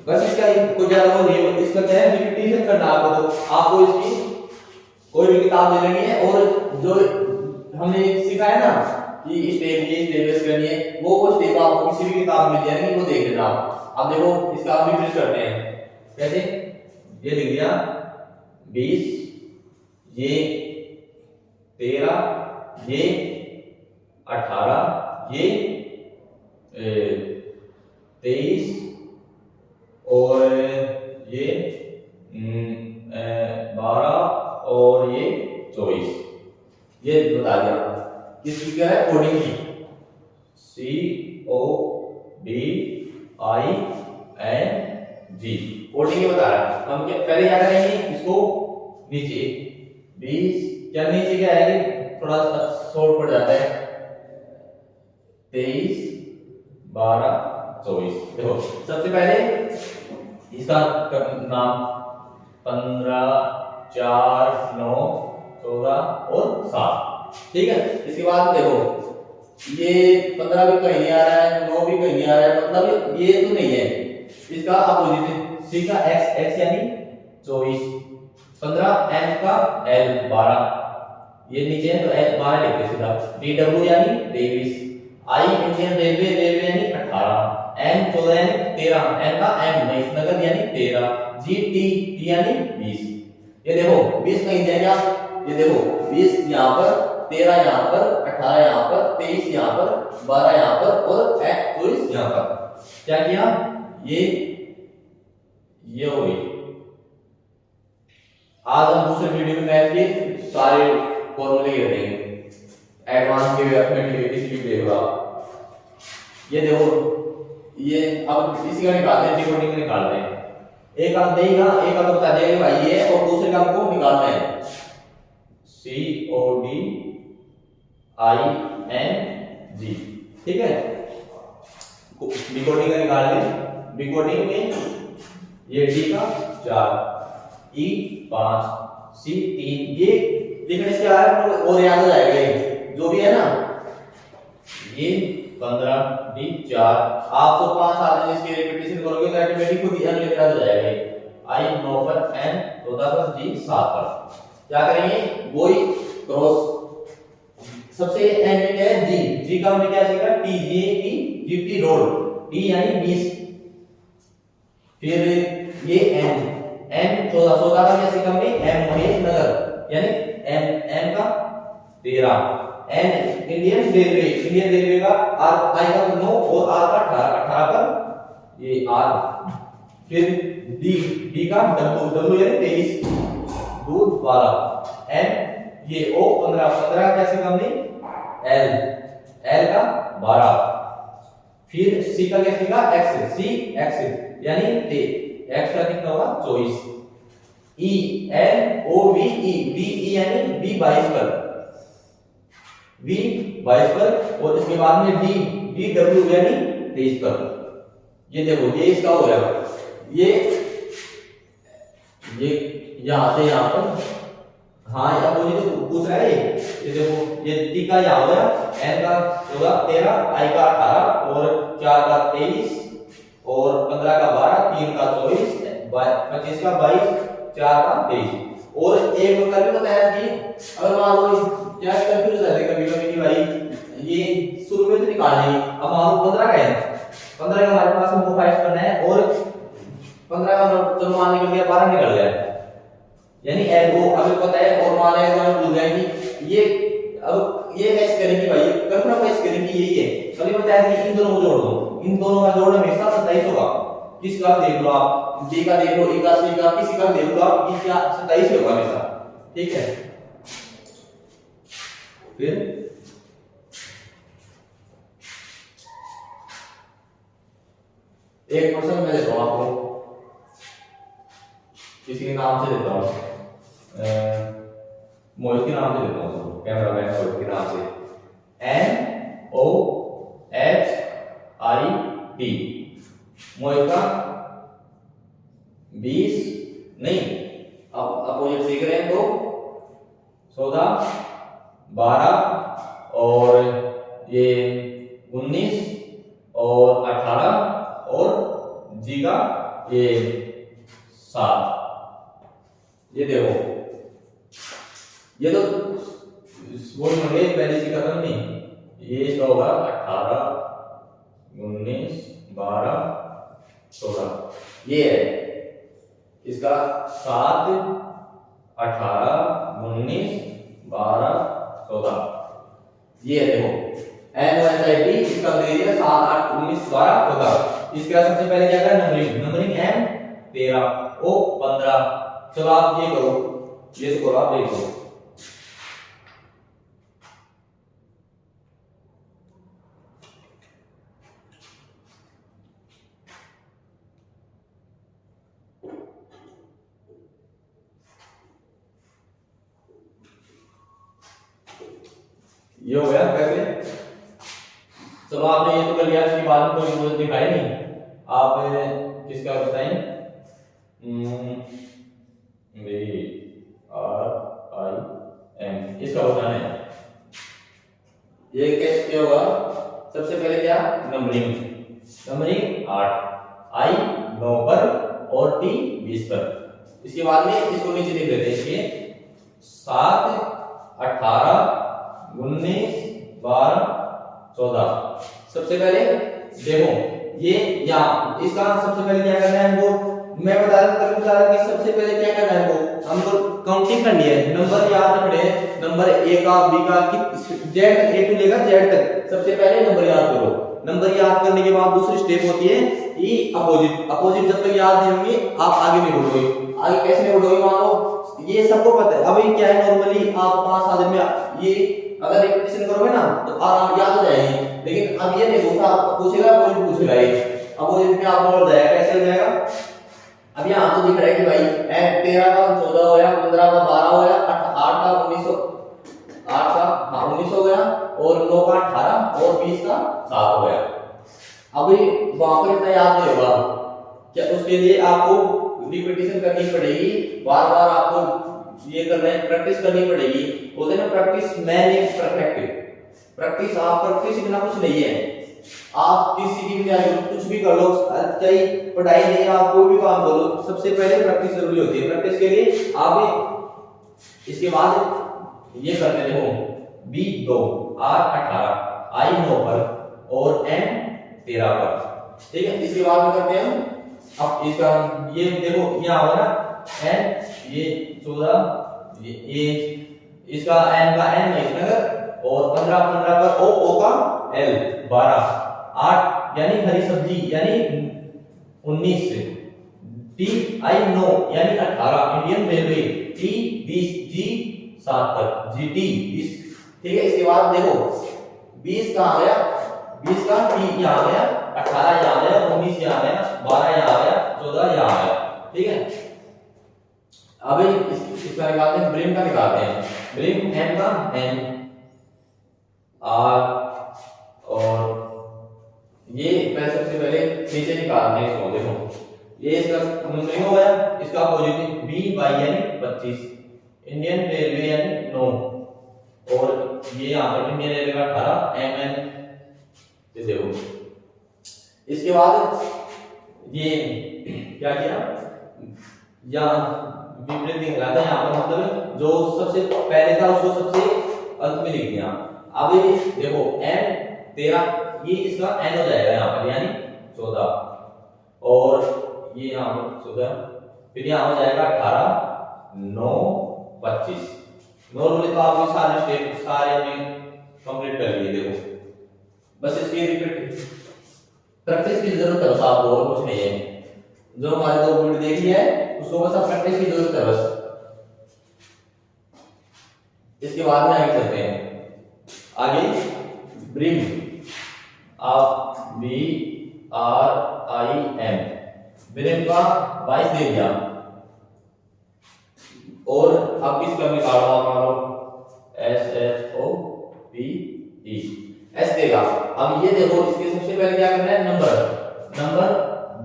बस इसका कोई ज्यादा वो नहीं है। इसका क्या है, रिपीटेशन करना आपको इसकी कोई भी किताब ले लेनी है और जो हमने सिखाया ना कि स्टेप करनी है, वो स्टेप आपको किसी भी किताब में मिल जाएगी, वो देख लेना आप। अब देखो इसका हम रिपीट करते हैं। कैसे, ये लिख दिया 20, ये 13, ये 18, ये 23 और ये 12 और ये 24। ये बता दिया किसकी क्या है, कोडिंग की। CODING कोडिंग ये बता रहा है। हम क्या पहले क्या करेंगे, इसको नीचे 20 क्या नीचे क्या है, थोड़ा सा शॉर्ट पड़ जाता है, 23 12 24। देखो सबसे पहले इसका नाम 15 4 9 14 और 7, ठीक है। इसके बाद देखो ये 15 भी कहीं नहीं आ रहा है, 9 भी कहीं नहीं आ रहा है, मतलब ये तो नहीं है। इसका अपोजिट सी का x यानी 24, 15 n का l 12, ये नीचे है तो l 12 लिखते सीधा। dw यानी 23, i इंडियन रेलवे यानी 18, n 14 यानी 13, n का m नगद यानी 13, g t यानी 20। ये देखो 20 कहीं जाएंगे आप, ये देखो 20 यहाँ पर, 13 यहाँ पर, 18 यहाँ पर, 23 यहाँ पर, 12 यहाँ पर और 24 यहाँ पर। क्या किया, ये हो गई। आज हम दूसरे वीडियो में मैथ के सारे फॉर्मूले कर देंगे, एडवांस के अरिथमेटिक किसी भी देख लो। ये देखो ये अब इसी का निकालते हैं, डिकोडिंग का निकालते हैं। एक आप देगा, एक आप बता देगा भाई ये, और दूसरे का हमको निकालना है। CODING, ठीक है। डिकोडिंग का निकाल लें। डिकोडिंग में ये डी का 4, ई 5, सी 3, ये लिखने से और याद हो जाएगा। जो भी है ना, ये 15 डी 4, आप तो 5 आते हैं, इसकी रिपीटेशन करोगे तो ऑटोमेटिक खुद ही अगले याद हो जाएगा। आई 9 पर, एन 14 पर, जी 7 पर। क्या करेंगे, वही क्रॉस। सबसे एन में क्या है, जी का हमने क्या सीखा, T J T G T road, T यानी 20, फिर ये एन, एन 14, 14 का कैसे कम नहीं, एम महेश नगर, यानी एम, एम का 13, an Indian railway, Indian railway का, आर आई का 9 और आर का 18, 18 का ये आर, फिर डी, डी का डब्ल्यू, डब्ल्यू यानी 23, दूध 12, एन ये ओ 15, 15 कैसे कम नहीं, एल, एल का 12, फिर सी का कैसे का एक्स, सी एक्स यानी ते, एक्स का कितना होगा 24, E N O V E, V E यानी बी 22 पर, वी 22 पर, और इसके बाद में डी, डी डब्ल्यू यानी 23 पर। ये देखो ये इसका हो गया, ये यहां से यहां पर, हाँ ये अपोजिट पूछ रहा है, ये देखो ये टी का यहां हो गया, एन का 14, 13, आई का 18 और 4 का 23 और 15 का 12, 3 का 24, 25 का 22, 4 का 23, और एक कल भी बताया कि अगर मान लो क्या कंफ्यूज रहते कभी कभी कि भाई ये शुरू में तो निकालना ही, अब मान लो 15 का है, 15 का हमारे पास हमको फाइंड करना है, और 15 का चलो मान निकल गया, 12 निकल गया, यानी एल को अभी पता है, और मान लें तो भूल गए कि ये, अब ये मैच करेंगे भाई, कल्पना मैच करेंगे यही है, कभी बताया कि इन दोनों को जोड़ दो, इन दोनों का जोड़ हमेशा 27 होगा, किसका देख लो आप, डी का देख लो, ई का, सी का, किसी का देख लो आप, ये क्या 27 होगा हमेशा, ठीक है। फिर एक क्वेश्चन मैं देता हूं आपको, किसी के नाम से देता हूं, मोहित के नाम से देता हूं, कैमरामैन मोहित के नाम से, N O H I T, Mohit का 20 नहीं, अब अपोजिट सीख रहे हैं तो 14, 12 और ये 19 और 18 और जी का ये 7, ये देखो ये तो वो होंगे पहले से खत्म नहीं, ये इसका होगा 18, 19, 12, 16, ये है इसका 7, 18, 19, 12, 14, ये है देखो N O H I T, इसका दे दिया 7, 8, 19, 12, 14, इसका सबसे पहले क्या करें, नंबरिंग, नंबरिंग एम 13, ओ 15, चलो आप ये करो, ये तो करो आप, देखो ये हो गया कैसे, चलो आपने ये तो कर लिया, इसके बाद में कोई जरूरत दिखाई नहीं, आप किसका बताएं, इसका बताना है, ये कैसे होगा, सबसे पहले क्या नंबरिंग, नंबरिंग 8, आई 9 पर और टी 20 पर, इसके बाद में इसको नीचे लिख देते हैं, इसके 7, 18, 19, 12, 14, सबसे पहले देखो ये यहाँ इसका सबसे पहले क्या करना है हमको, मैं बता रहा कि सबसे पहले क्या करना है हमको काउंटिंग करनी है, नंबर याद रखने हैं, नंबर ए का, बी का, जेड तक, ए टू लेकर जेड तक, सबसे पहले नंबर याद करो, नंबर याद करने के बाद दूसरी स्टेप होती है ई अपोजिट, अपोजिट जब तक याद नहीं होंगे आप आगे नहीं बढ़ोगे, आगे कैसे नहीं बढ़ोगे, मान लो ये सबको पता है, अभी क्या है नॉर्मली आप 5-7 दिन में ये अगर रिपीटेशन करोगे ना तो आराम याद हो जाएगी, लेकिन अब ये देखो आपको पूछेगा, कोई पूछेगा ये अपोजिट में आपको हो जाएगा, कैसे हो जाएगा, अब यहाँ तो दिख रहा है कि भाई 13 का 14 हो गया, 15 का 12 हो गया, 8 का 19 हो गया, और 9 का 18 और 20 का 7 हो गया। अभी वहां पर इतना याद नहीं होगा क्या, उसके लिए आपको रिपीटेशन करनी पड़ेगी, बार बार आपको ये करना है, प्रैक्टिस करनी पड़ेगी, बोलते हैं ना प्रैक्टिस मेक्स परफेक्ट, प्रैक्टिस आप प्रैक्टिस बिना कुछ नहीं है, आप किसी की भी कुछ भी कर लो, चाहे पढ़ाई नहीं आप कोई भी काम करो, सबसे पहले प्रैक्टिस जरूरी होती है, प्रैक्टिस के लिए आप इसके बाद ये करते देखो बी 2, आर 18, आई 9 पर और एन 13 पर, ठीक है, इसके बाद में करते हैं अब इसका ये देखो यहाँ होगा ना n, ये 14, ये इसका n का n महीनगर और 15 15 पर o का l 12 8 यानी हरी सब्जी यानी 19 टी आई नो यानी 18 इंडियन रेलवे टी 20 जी 7 तक जी टी 20। ठीक है, इसके बाद देखो 20 कहाँ आ गया, 20 का टी यहाँ आ गया, 18 यहाँ आ गया, 19 यहाँ आ गया, 12 यहाँ आ गया, 14 यहाँ आ गया। ठीक है, अब इसका निकालते हैं, ब्रिम का निकालते हैं। ब्रिम एम का एन आर और ये पहले सबसे पहले नीचे निकालते हैं इसको। देखो ये इसका नंबरिंग हो गया, इसका पॉजिटिव बी बाई यानी 25, इंडियन रेलवे यानी 9 और ये यहाँ पर इंडियन रेलवे का 18 एम एन। देखो इसके बाद ये क्या किया, यहाँ विपरीत लिख रहा था, यहाँ पर मतलब जो सबसे पहले था उसको सबसे अंत में लिख दिया। अब ये देखो एन 13 ये इसका एन हो जाएगा यहाँ पर यानी 14 और ये यहाँ पर 14, फिर यहाँ हो जाएगा 18 9 25। नॉर्मली तो आप सारे स्टेप सारे में कंप्लीट कर लिए। देखो बस इसकी रिपीट प्रैक्टिस की जरूरत है, आपको और कुछ नहीं है। जो हमारे दो वीडियो देख लिया है उसको बस आप प्रैक्टिस की जरूरत है बस। इसके बाद में आगे चलते हैं, आगे ब्रिम आप B R I M, brim का 22 दे दिया और अब किसका निकालो आप S H O P E S देगा। अब ये देखो इसके सबसे पहले क्या करना है, नंबर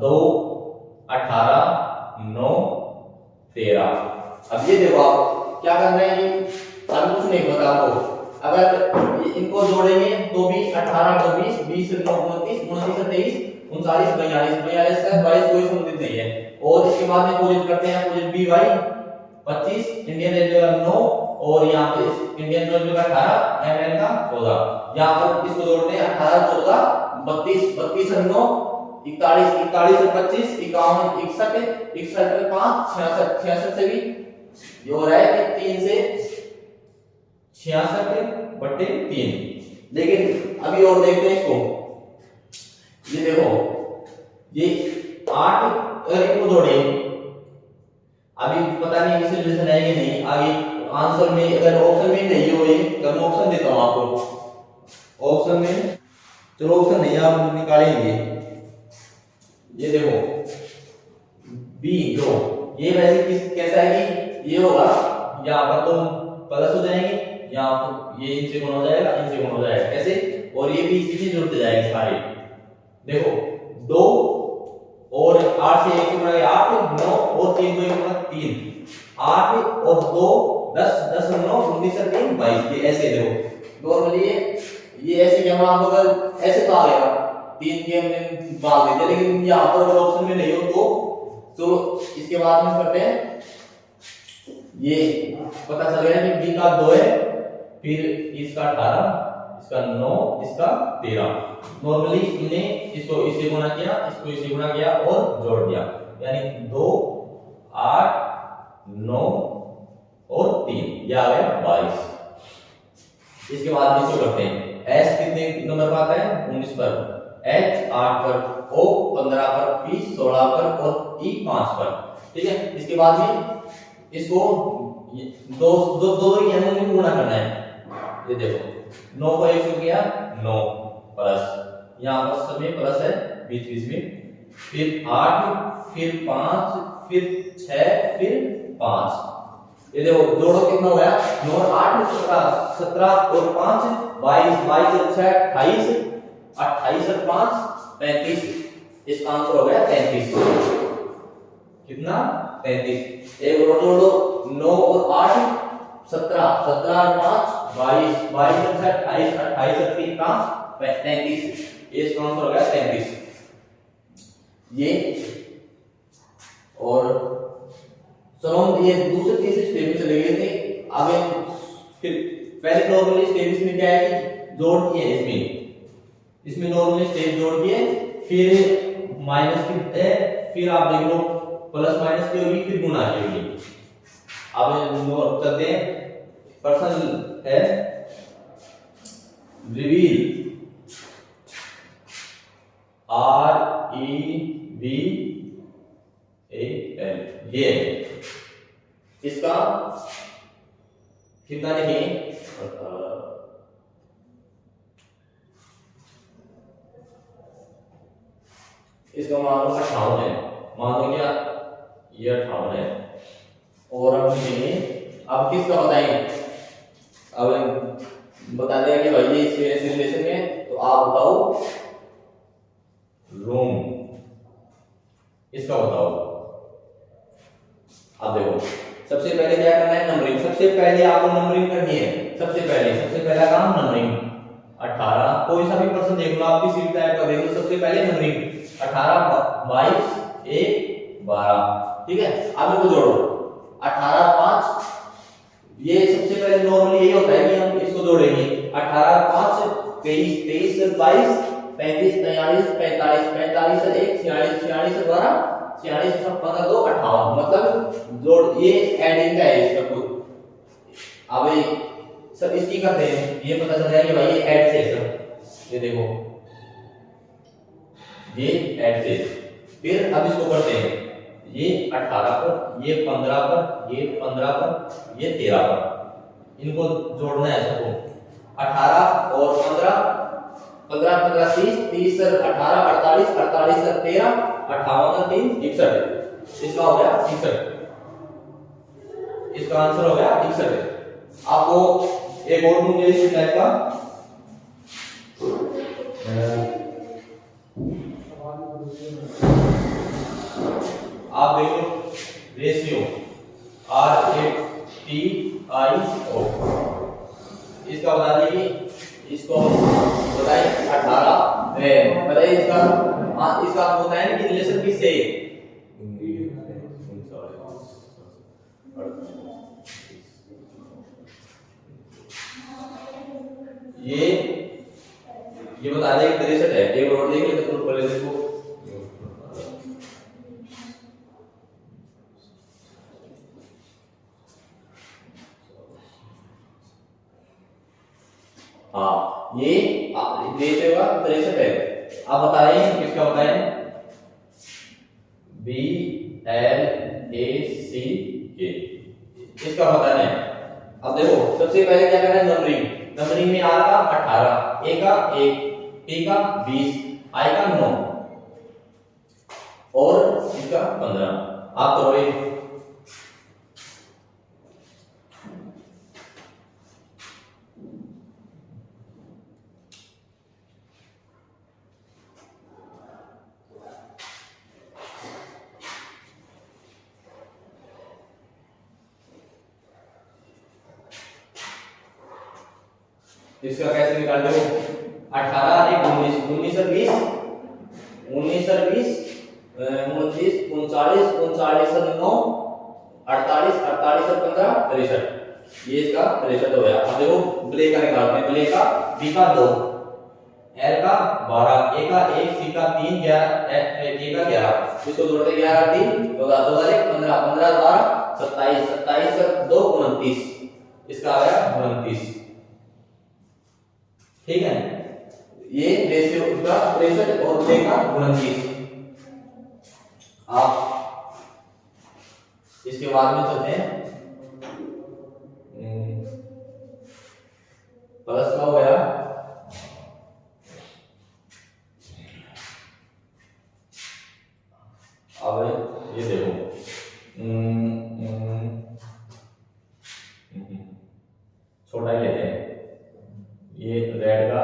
2 18 9 13। अब ये देखो आप क्या करना है, ये अब कुछ नहीं पता आपको, अगर इनको जोड़ेंगे तो भी 18 20 20 9 29 29 23 39 42 42 का 22 कोई संबंधित नहीं है। और इसके बाद में पोजीट करते हैं, पोजीट बी वाई 25 इंडियन रेलवे का 9 और यहाँ पे इंडियन रेलवे का 18 एमएन का 14। यहाँ पर इसको जोड़ते हैं 18 14 32 32 और 9 41 41 और 25 51 61 61 और 5 66 66 से भी ये हो रहा है कि 3 से 66/3। लेकिन अभी और देखते हैं इसको, ये देखो ये 8 अगर इनको जोड़े, अभी पता नहीं इसे रिलेशन है कि नहीं, आगे आंसर में अगर ऑप्शन में नहीं हो, ये तो मैं ऑप्शन देता हूं आपको। ऑप्शन में चलो ऑप्शन नहीं आप निकालेंगे, ये देखो बी जो ये वैसे कैसा है कि ये होगा यहाँ पर तो प्लस हो जाएंगे, यहाँ पर ये इनसे गुणा हो जाएगा इनसे गुणा हो जाएगा ऐसे, और ये भी इसी से जुड़ते जाएंगे सारे। देखो 2 और 8 से 1 से गुणा 8 9 और 3 को 1 गुणा 3 8 और 2 10 10 और 9 19 और 3 22। ये ऐसे देखो नॉर्मली ये ऐसे जमा आप अगर ऐसे तो आ गया 3 के हमने भाग दे दिया, लेकिन यहाँ पर अगर ऑप्शन में नहीं हो तो इसके बाद में करते हैं, ये पता चल गया कि बी का 2 है, फिर इसका 18 इसका 9 इसका 13। नॉर्मली हमने इसको इसे गुणा किया इसको इसे गुणा किया और जोड़ दिया, यानी 2 8 9 और 3 ये आ गया 22। इसके बाद इसको करते हैं, एस कितने नंबर पर आता है 19 पर, एच 8 पर, ओ 15 पर, पी 16 पर और ई 5 पर। ठीक है, इसके बाद में इसको दो दो दो यानी में गुणा करना है। ये देखो 9 को 1 से किया 9 प्लस यहाँ पर सब में प्लस है बीच बीच में, फिर 8 फिर 5 फिर 6 फिर 5। ये देखो जोड़ो कितना हो गया 9 8 17 और 5 22 22 और 6 28 28 और 5 35। इसका आंसर हो गया 33। कितना 33। एक और जोड़ो 9 और 8 17 17 और 5 22 22 और 6 28 28 और 3 5 33। इसका आंसर हो गया 33। ये और चलो हम ये दूसरे तीसरे स्टेप में चले गए थे आगे। फिर पहले नॉर्मली स्टेप इसमें क्या है कि जोड़ किए, इसमें नॉर्मली स्टेप जोड़ किए, फिर माइनस कितने फिर आप देख लो प्लस माइनस की होगी फिर गुणा की होगी। अब नोट करते हैं, प्रश्न है रिवील REVAL, ये इसका कितना लिखेंगे, इसका मान लो 58 है, मान लो क्या ये 58 है। और अब लिखेंगे, अब किसका बताएंगे, अब बता देगा कि भाई ये इस रिलेशन में है, तो आप बताओ रोम, इसका बताओ। अब देखो सबसे पहले क्या करना है, नंबरिंग। सबसे पहले आपको नंबरिंग करनी है, सबसे पहला काम नंबरिंग। 18 कोई सा भी प्रश्न देख लो, आपकी सीट टाइप का देख लो, सबसे पहले नंबरिंग 18 22 1 12, ठीक है। अब इनको जोड़ो 18 5, ये सबसे पहले नॉर्मली यही होता है कि हम इसको जोड़ेंगे 18 5 23 23 22 35 43 45 45 से 1 46 46 से 12 46 से 15 2 58, मतलब जोड़ ये एडिंग का है इसका कुछ। अब सब इसकी करते हैं, ये पता चल जाएगा कि भाई ये ऐड से सब, ये देखो ये ऐड से। फिर अब इसको करते हैं, ये 18 पर, ये 15 पर, ये 15 पर, ये 13 पर, इनको जोड़ना है सबको। 18 और 15 15 15 30 30 से 18 48 48 से 13 58 3 61, इसका हो गया 61, इसका आंसर हो गया 61। आपको एक और मुझे इस टाइप का आप देखो रेशियो RATIO, इसका बता दीजिए, इसको बताइए 18 बताइए इसका होता है ना कि रिलेशन किससे, ये बता दें 63 है। एक और देंगे तो फुल पहले देखो, हाँ ये देगा 63 है। अब बताएं किसका बताएं, BLACK, इसका बताना है। अब देखो सबसे पहले क्या करना है, नंबरिंग। नंबरिंग में R का 18, A का 1, P का 20, I का 9 और इसका 15। आप करो ये, इसका कैसे निकाल दो, 18 1 19 19 से 20 19 से 20 29 39 39 से 9 48 48 से 15 63, ये इसका 63 हो गया। अब देखो ब्ले का निकालते हैं, ब्ले का B का 2, L का 12, A का 1, C का 3 11, K का 11, इसको जोड़ते 11 3 14 2 1 15 15 12 27 27 से 2 29, इसका आ गया 29, ठीक है। ये रेशियो का 63 और ब्ले का 29। आप इसके बाद में चलते हैं, प्लस का हो गया, अब ये देखो छोटा ही लेते हैं, ये रेड का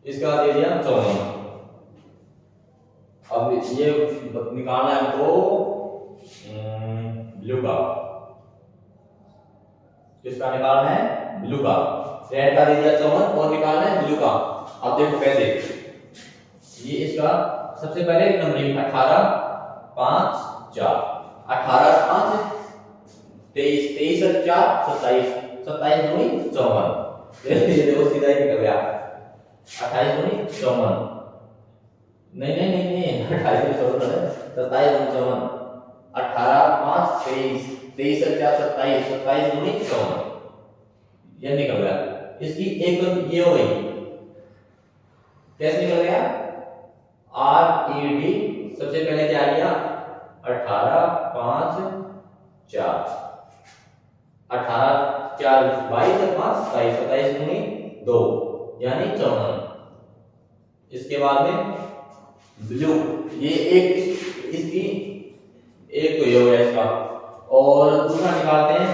इसका दे दिया 54। अब ये निकालना है हमको ब्लू का, किसका निकालना है, ब्लू का। रेड का दे दिया 54 और निकालना है ब्लू का। अब देखो कैसे, ये इसका सबसे पहले नंबरिंग 18 5 4, 18 5 23 23 और 4 27 27 दूनी 54। ये देखो सीधा ही निकल गया 28 दूनी 54। नहीं नहीं नहीं नहीं 28 दूनी 54 27 दूनी 54 18 5 23 23 और 4 27 27 दूनी 54 ये निकल गया। इसकी एक तो ये हो गई कैसे निकल गया RED सबसे पहले क्या आ गया 18 5 4 18 4 22 और 5 27 27 दूनी 2 यानी 54। इसके बाद में ब्लू ये एक इसकी एक तो ये हो गया इसका और दूसरा निकालते हैं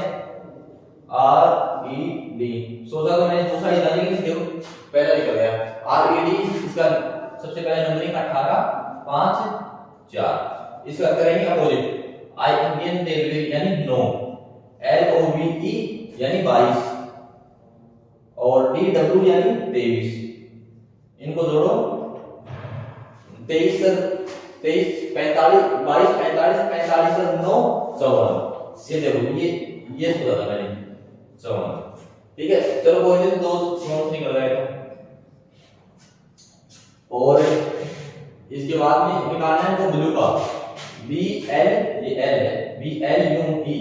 RED। सोचा तो मैंने दूसरा ही था लेकिन देखो पहला निकल गया RED। इसका सबसे पहले नंबरिंग 18 5 4 इसका करेंगे अपोजिट I इंडियन रेलवे यानी 9 LOVE यानी 22 और DW यानी 23 इनको जोड़ो 23 45 22 45 45 और 9 54 ये देखो ये सोचा था मैंने 54। ठीक है चलो कोई नहीं दो नोट्स निकल गए तो और इसके बाद में निकालना है वो ब्लू का BL ये L है BLUE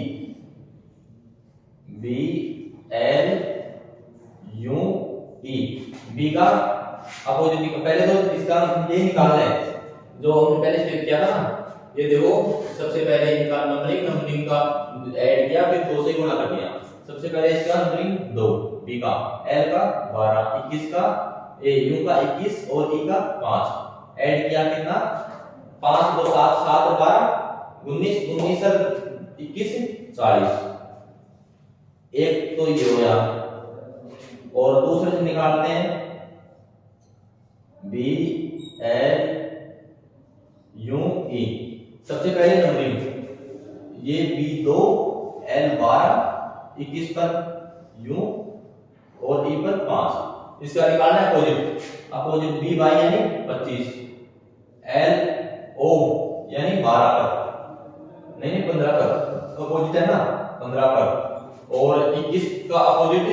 B का अपोजिट पहले तो इसका ये निकालना है जो हमने पहले स्टेप किया था ना। ये देखो सबसे पहले इनका नंबरिंग का ऐड किया फिर 2 से गुणा कर दिया। सबसे पहले इसका नंबरिंग 2 B का L का 12 21 का U का 21 और E का 5 ऐड किया कितना 5 2 7 7 और 12 19 19 और 21 40 एक तो ये हो गया और दूसरे से निकालते हैं BLUE सबसे पहले नंबरिंग ये B2 L12 21 पर U और E पर 5 इसका निकालना है अपोजिट B बाई यानी 25 LO यानी 12 पर नहीं 15 पर अपोजिट है ना 15 पर और 21 का अपोजिट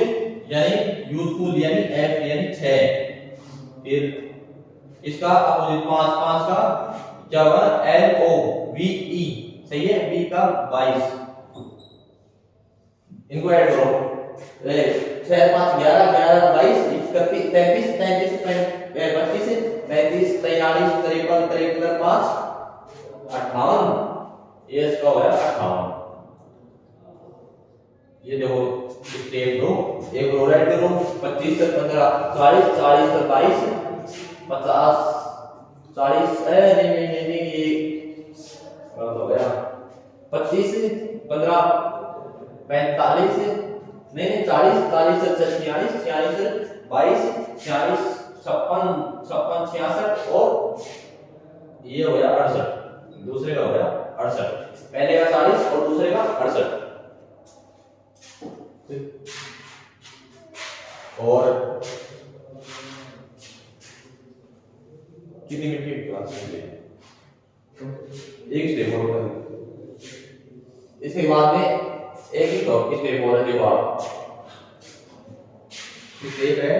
यानी यूजफुल यानी F यानी 6 फिर इसका अपोजिट 5 5 का क्या होगा LOVE सही है B का 22 इनको ऐड करो 6 5 11 11 22 31 33 33 25 35 43 53 53 5 58 ये इसका हो गया 58। ये देखो स्टेप 2 एक रो राइट करो 25 से 15 40 40 से 22 50 40 नहीं ये गलत हो गया 25 से 15 45 नहीं 40 40 से 46 46 से 22 46 56 56 66 और ये हो गया 68 दूसरे का हो गया 68 पहले का 40 और दूसरे का 68 और कितनी मिनट की क्लास है एक स्टेप और इसके बाद में एक ही टॉपिक स्टेप और के बाद स्टेप है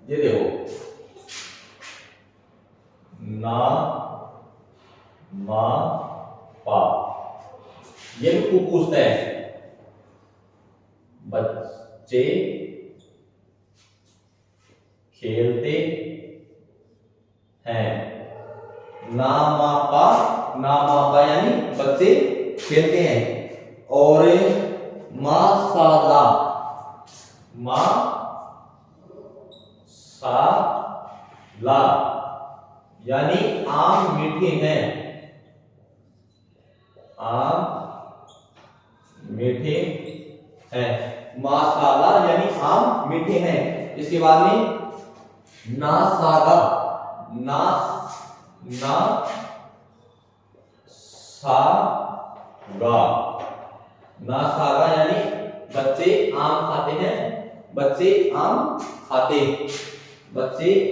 ये देखो ना मा पा ये भी पूछता है बच्चे खेलते हैं ना मापा यानी बच्चे खेलते हैं और मासाला यानी आम मीठे हैं मीठे हैं मासाला यानी आम मीठे हैं। इसके बाद में नासागा नासागा यानी बच्चे आम खाते हैं बच्चे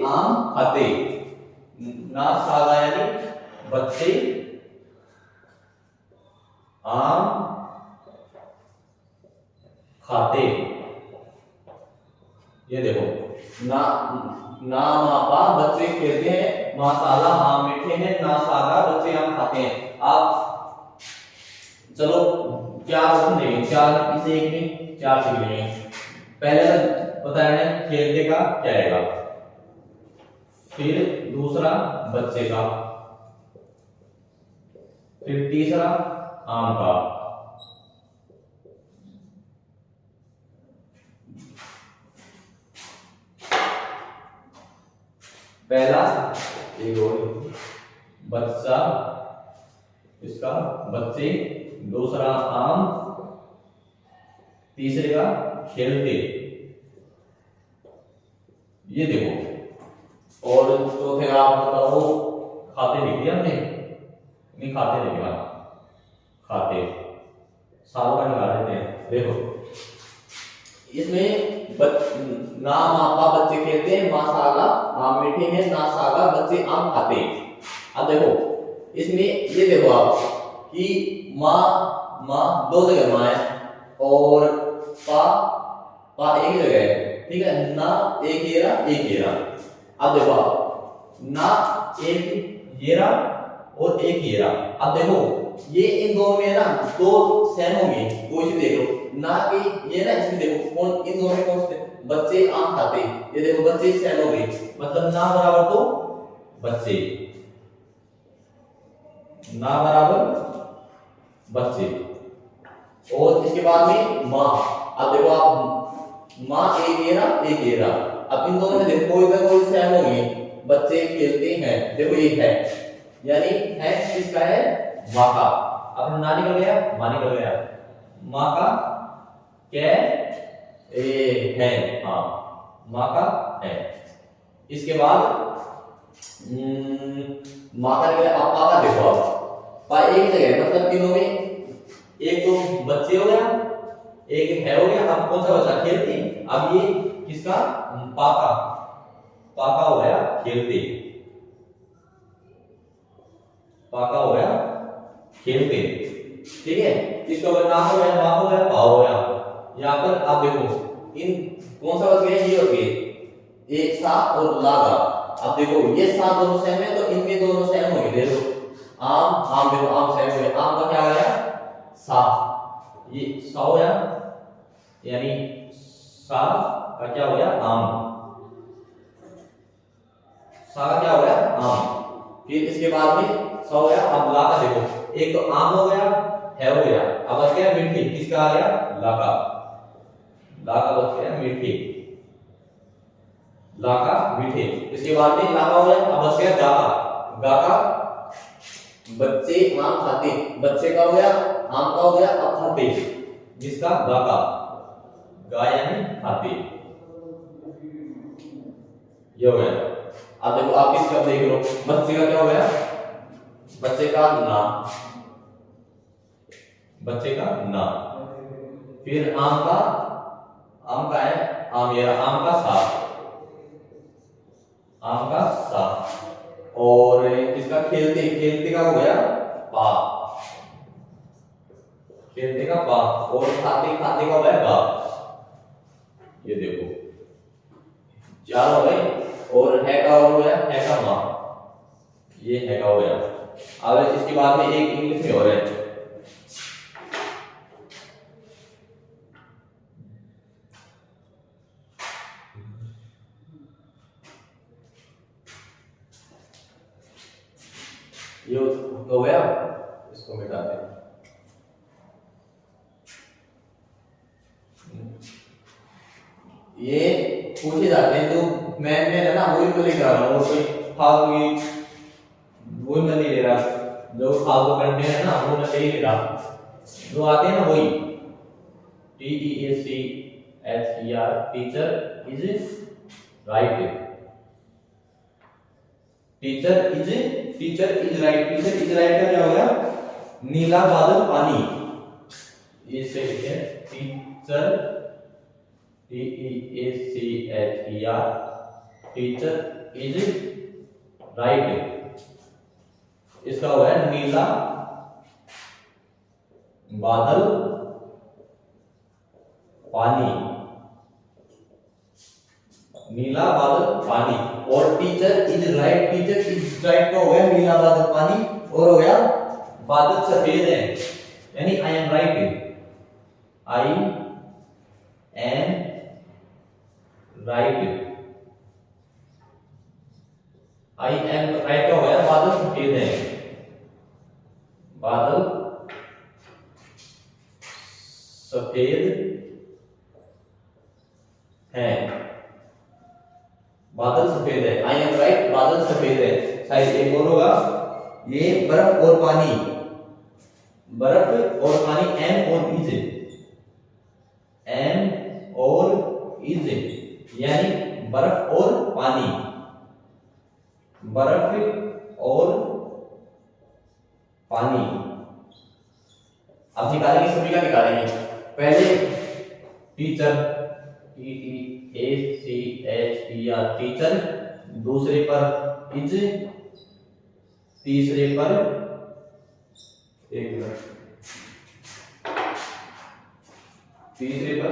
आम खाते ना सागा यानी बच्चे आम खाते। ये देखो ना ना मापा बच्चे खेलते हैं, मासाला आम मीठे हैं, ना सागा बच्चे आम खाते हैं। आप चलो क्या ऑप्शन देंगे, चार इसे एक में चार सीख लेंगे। पहले पता है खेलते का क्या रहेगा, फिर दूसरा बच्चे का, फिर तीसरा आम का, पहला एक बच्चा इसका बच्चे, दूसरा आम, तीसरे का खेलते। ये देखो और चौथे का आप बताओ खाते लिख दिया हमने, नहीं खाते लिखेगा, खाते सारों का निकाल देते हैं। देखो इसमें ना मापा बच्चे खेलते हैं, मासाला आम मीठे हैं, ना सागा बच्चे आम खाते। अब देखो इसमें ये देखो आप कि माँ दो जगह माँ है और पा एक जगह है, ठीक है ना, एक येरा। अब देखो आप ना एक येरा और एक येरा। अब देखो ये इन दोनों में ना दो सेम होंगे, कोई सी देख लो ना कि ये ना इसमें देखो कौन इन दोनों में कौन से बच्चे आम खाते, ये देखो बच्चे सेम हो गए, मतलब ना बराबर तो बच्चे, ना बराबर बच्चे। और इसके बाद में माँ। अब देखो आप माँ एक येरा। अब इन दोनों में देखो कोई ना कोई सेम होंगे, बच्चे खेलते हैं, देखो ये है यानी है किसका है, माँ का। अब ना निकल गया, माँ निकल गया, माँ का क्या है, हाँ माँ का है। इसके बाद माँ का निकला, पापा का देखो आप पा एक जगह, मतलब तीनों में एक तो बच्चे हो गया, एक है हो गया। अब कौन सा बचा, खेलते। अब ये किसका, पाका हो गया खेलते, पाका हो गया खेलते, ठीक है। इसको अगर ना हो गया, माँ हो गया, पा हो गया। यहाँ पर आप देखो इन कौन सा बच गया, ये बच गए, एक सा और लागा। अब देखो ये सा दोनों सेम है तो इनमें दोनों सेम हो गए, देखो आम देखो आम सेम हो गए, आम का क्या आ गया, सा, ये सा हो गया यानी सा का क्या हो गया, आम, सा का क्या हो गया, आम। फिर इसके बाद में सा हो गया। अब ला का देखो, एक तो आम हो गया, है हो गया, अब बच गया मीठी, किसका आ गया, ला का बच गया मीठी, ला का मीठे। इसके बाद में ला का हो गया, अब बच गया गा का बच्चे आम खाते, बच्चे का हो गया, आम का हो गया, अब खाते, जिसका गा यानी खाते, ये हो गया। अब देखो आप इसका देख लो, बच्चे का क्या हो गया, बच्चे का ना, फिर आम का है आम, ये आम का सा, और इसका खेलते का हो गया पा, खेलते का पा, और खाते का हो गया गा। ये देखो चार हो गए, और है का हो गया, है का माँ, ये है का हो गया। अब इसके बाद में एक इंग्लिश में हो रहा है, ये हो गया, इसको मिटा दें। ये पूछे जाते हैं तो मैं है ना वही तो लेकर आ रहा हूँ, और कोई फालतू की वही मैं नहीं ले रहा, जो फालतू कंटेंट है ना वो मैं नहीं ले रहा, जो आते हैं ना वही TEACHER, teacher is right, teacher is right का क्या हो गया, नीला बादल पानी, ये से लिखे teacher TEACHER, teacher is right. इसका हुआ है नीला बादल पानी, नीला बादल पानी। और teacher is right, teacher is right का हो गया नीला बादल पानी, और हो गया बादल सफेद है, यानी I am right, I am right, I am right का हो गया बादल सफेद है, बादल सफेद है, बादल सफेद है, आई एम राइट, बादल सफेद है। शायद एक और होगा, ये बर्फ और पानी, बर्फ और पानी, एम और इज, एम और इज, यानी बर्फ और पानी, बर्फ और पानी। अब निकालेंगे, सभी का निकालेंगे। पहले टीचर, TEACHER टीचर, दूसरे पर इज, तीसरे पर एक मिनट, तीसरे पर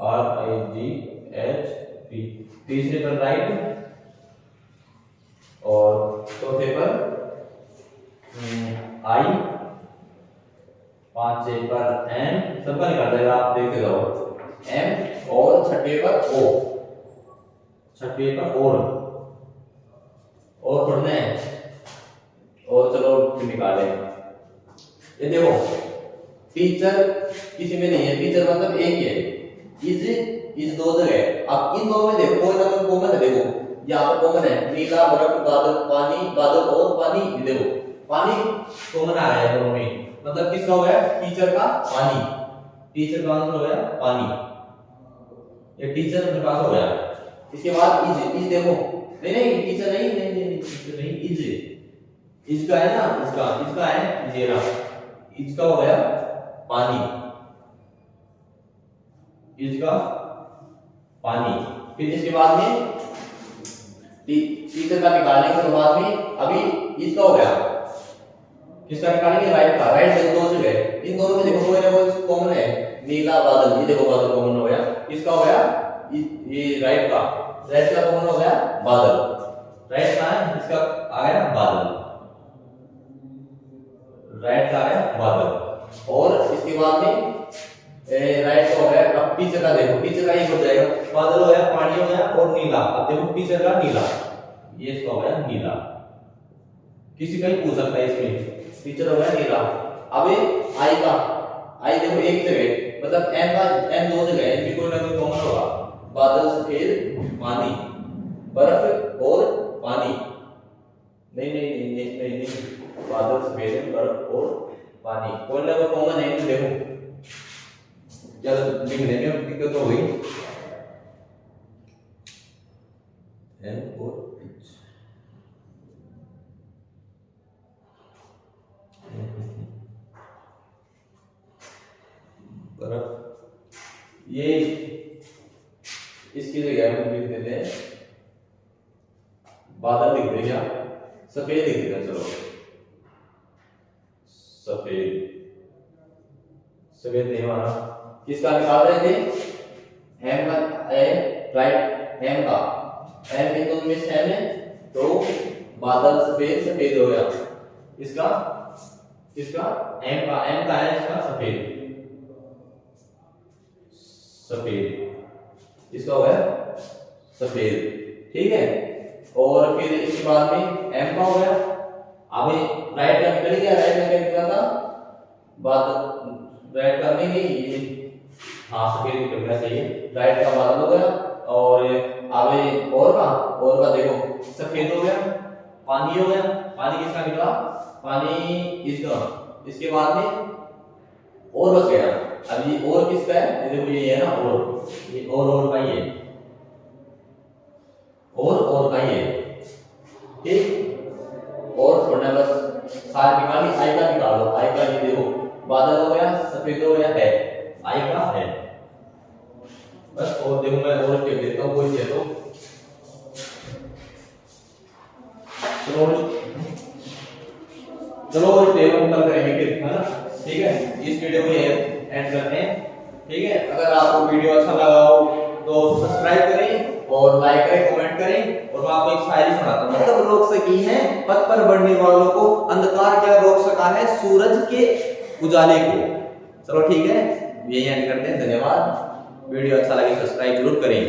RIGHT, तीसरे पर राइट, और चौथे पर आई, पांचवे पर एम, सबका निकाल देगा, आप देखते जाओ, एम, और छठे पर ओ, छठे पर और पढ़ना है, और चलो फिर निकालें। ये देखो टीचर किसी में नहीं है, टीचर मतलब एक ही है, इज दो जगह है। अब इन दो में देखो, कोई ना कोई कॉमन है, देखो यहाँ पर कॉमन है, नीला बर्फ बादल पानी, बादल और पानी, देखो पानी कॉमन आ रहा है दोनों में, मतलब किसका हो गया, टीचर का पानी, टीचर का आंसर हो गया पानी, ये टीचर अपने पास हो गया। इसके बाद इज देखो, नहीं टीचर नहीं, टीचर नहीं, इज का है ना, इसका है ये रहा, इज का हो गया पानी, इज का पानी। फिर इसके बाद में टीचर का निकालने के बाद में अभी इज का हो गया, किसका निकालेंगे, राइट का, राइट दो जगह, इन दोनों में देखो कोई ना कोई कॉमन है, नीला बादल, ये देखो बादल कॉमन हो गया, इसका हो गया ये राइट का कॉमन हो गया बादल, राइट का है, इसका आ गया बादल, राइट का आया बादल। और इसके बाद में राइट हो गया, अब टीचर का देखो, टीचर का ये हो जाएगा, बादल हो गया, पानी हो गया, और नीला, अब देखो टीचर का नीला, ये इसका हो गया नीला, किसी का ही पूछ सकता है इसमें, टीचर हो गया नीला। अब आई का, आई देखो एक जगह, मतलब एम दो जगह है, कोई ना कोई कॉमन होगा, बादल सफेद पानी, बर्फ और पानी, नहीं, बादल सफेद बर्फ और पानी, कोई ना कोई कॉमन है, देखो चलो लिखने में दिक्कत हो गई, एम और ये इसकी जगह हम लिख देते हैं, बादल लिख देंगे, सफेद लिख देते हैं, चलो सफेद नहीं हमारा, किसका निकाल रहे थे, एम का, राइट एम का, एम के दोनों में सेम है, तो बादल सफेद हो गया, इसका एम का है, इसका सफेद, इसका हो गया सफेद, ठीक है। और फिर इसके बाद में एम का हो गया, अब राइट का निकल गया, राइट का क्या निकला था, बादल, राइट का नहीं, हाँ सफेद निकल गया, सही है, राइट का बादल हो गया, और अब और का देखो सफेद हो गया, पानी हो गया, पानी किसका निकला, पानी इसका, इसके बाद में और बच गया, अब ये और किसका है, देखो ये है ना, और ये और का ये, और का ये, ठीक, और छोड़ना बस, सारे निकाली, आई का निकाल दो, आई का ये देखो बादल हो गया, सफेद हो गया, है आई का है, बस। और देखो मैं और स्टेप देता हूँ, कोई चाहिए तो चलो इस वीडियो को कल करेंगे फिर, है ना? ठीक है, इस वीडियो को एंड करते हैं। ठीक है, अगर आपको वीडियो अच्छा लगा हो तो सब्सक्राइब करें और लाइक करें, कमेंट करें। और मैं आपको एक शायरी सुनाता हूँ। मतलब रोक सकी है पथ पर बढ़ने वालों को अंधकार, क्या रोक सका है सूरज के उजाले को। चलो ठीक है, यही एंड करते हैं। धन्यवाद। वीडियो अच्छा लगे सब्सक्राइब जरूर करें।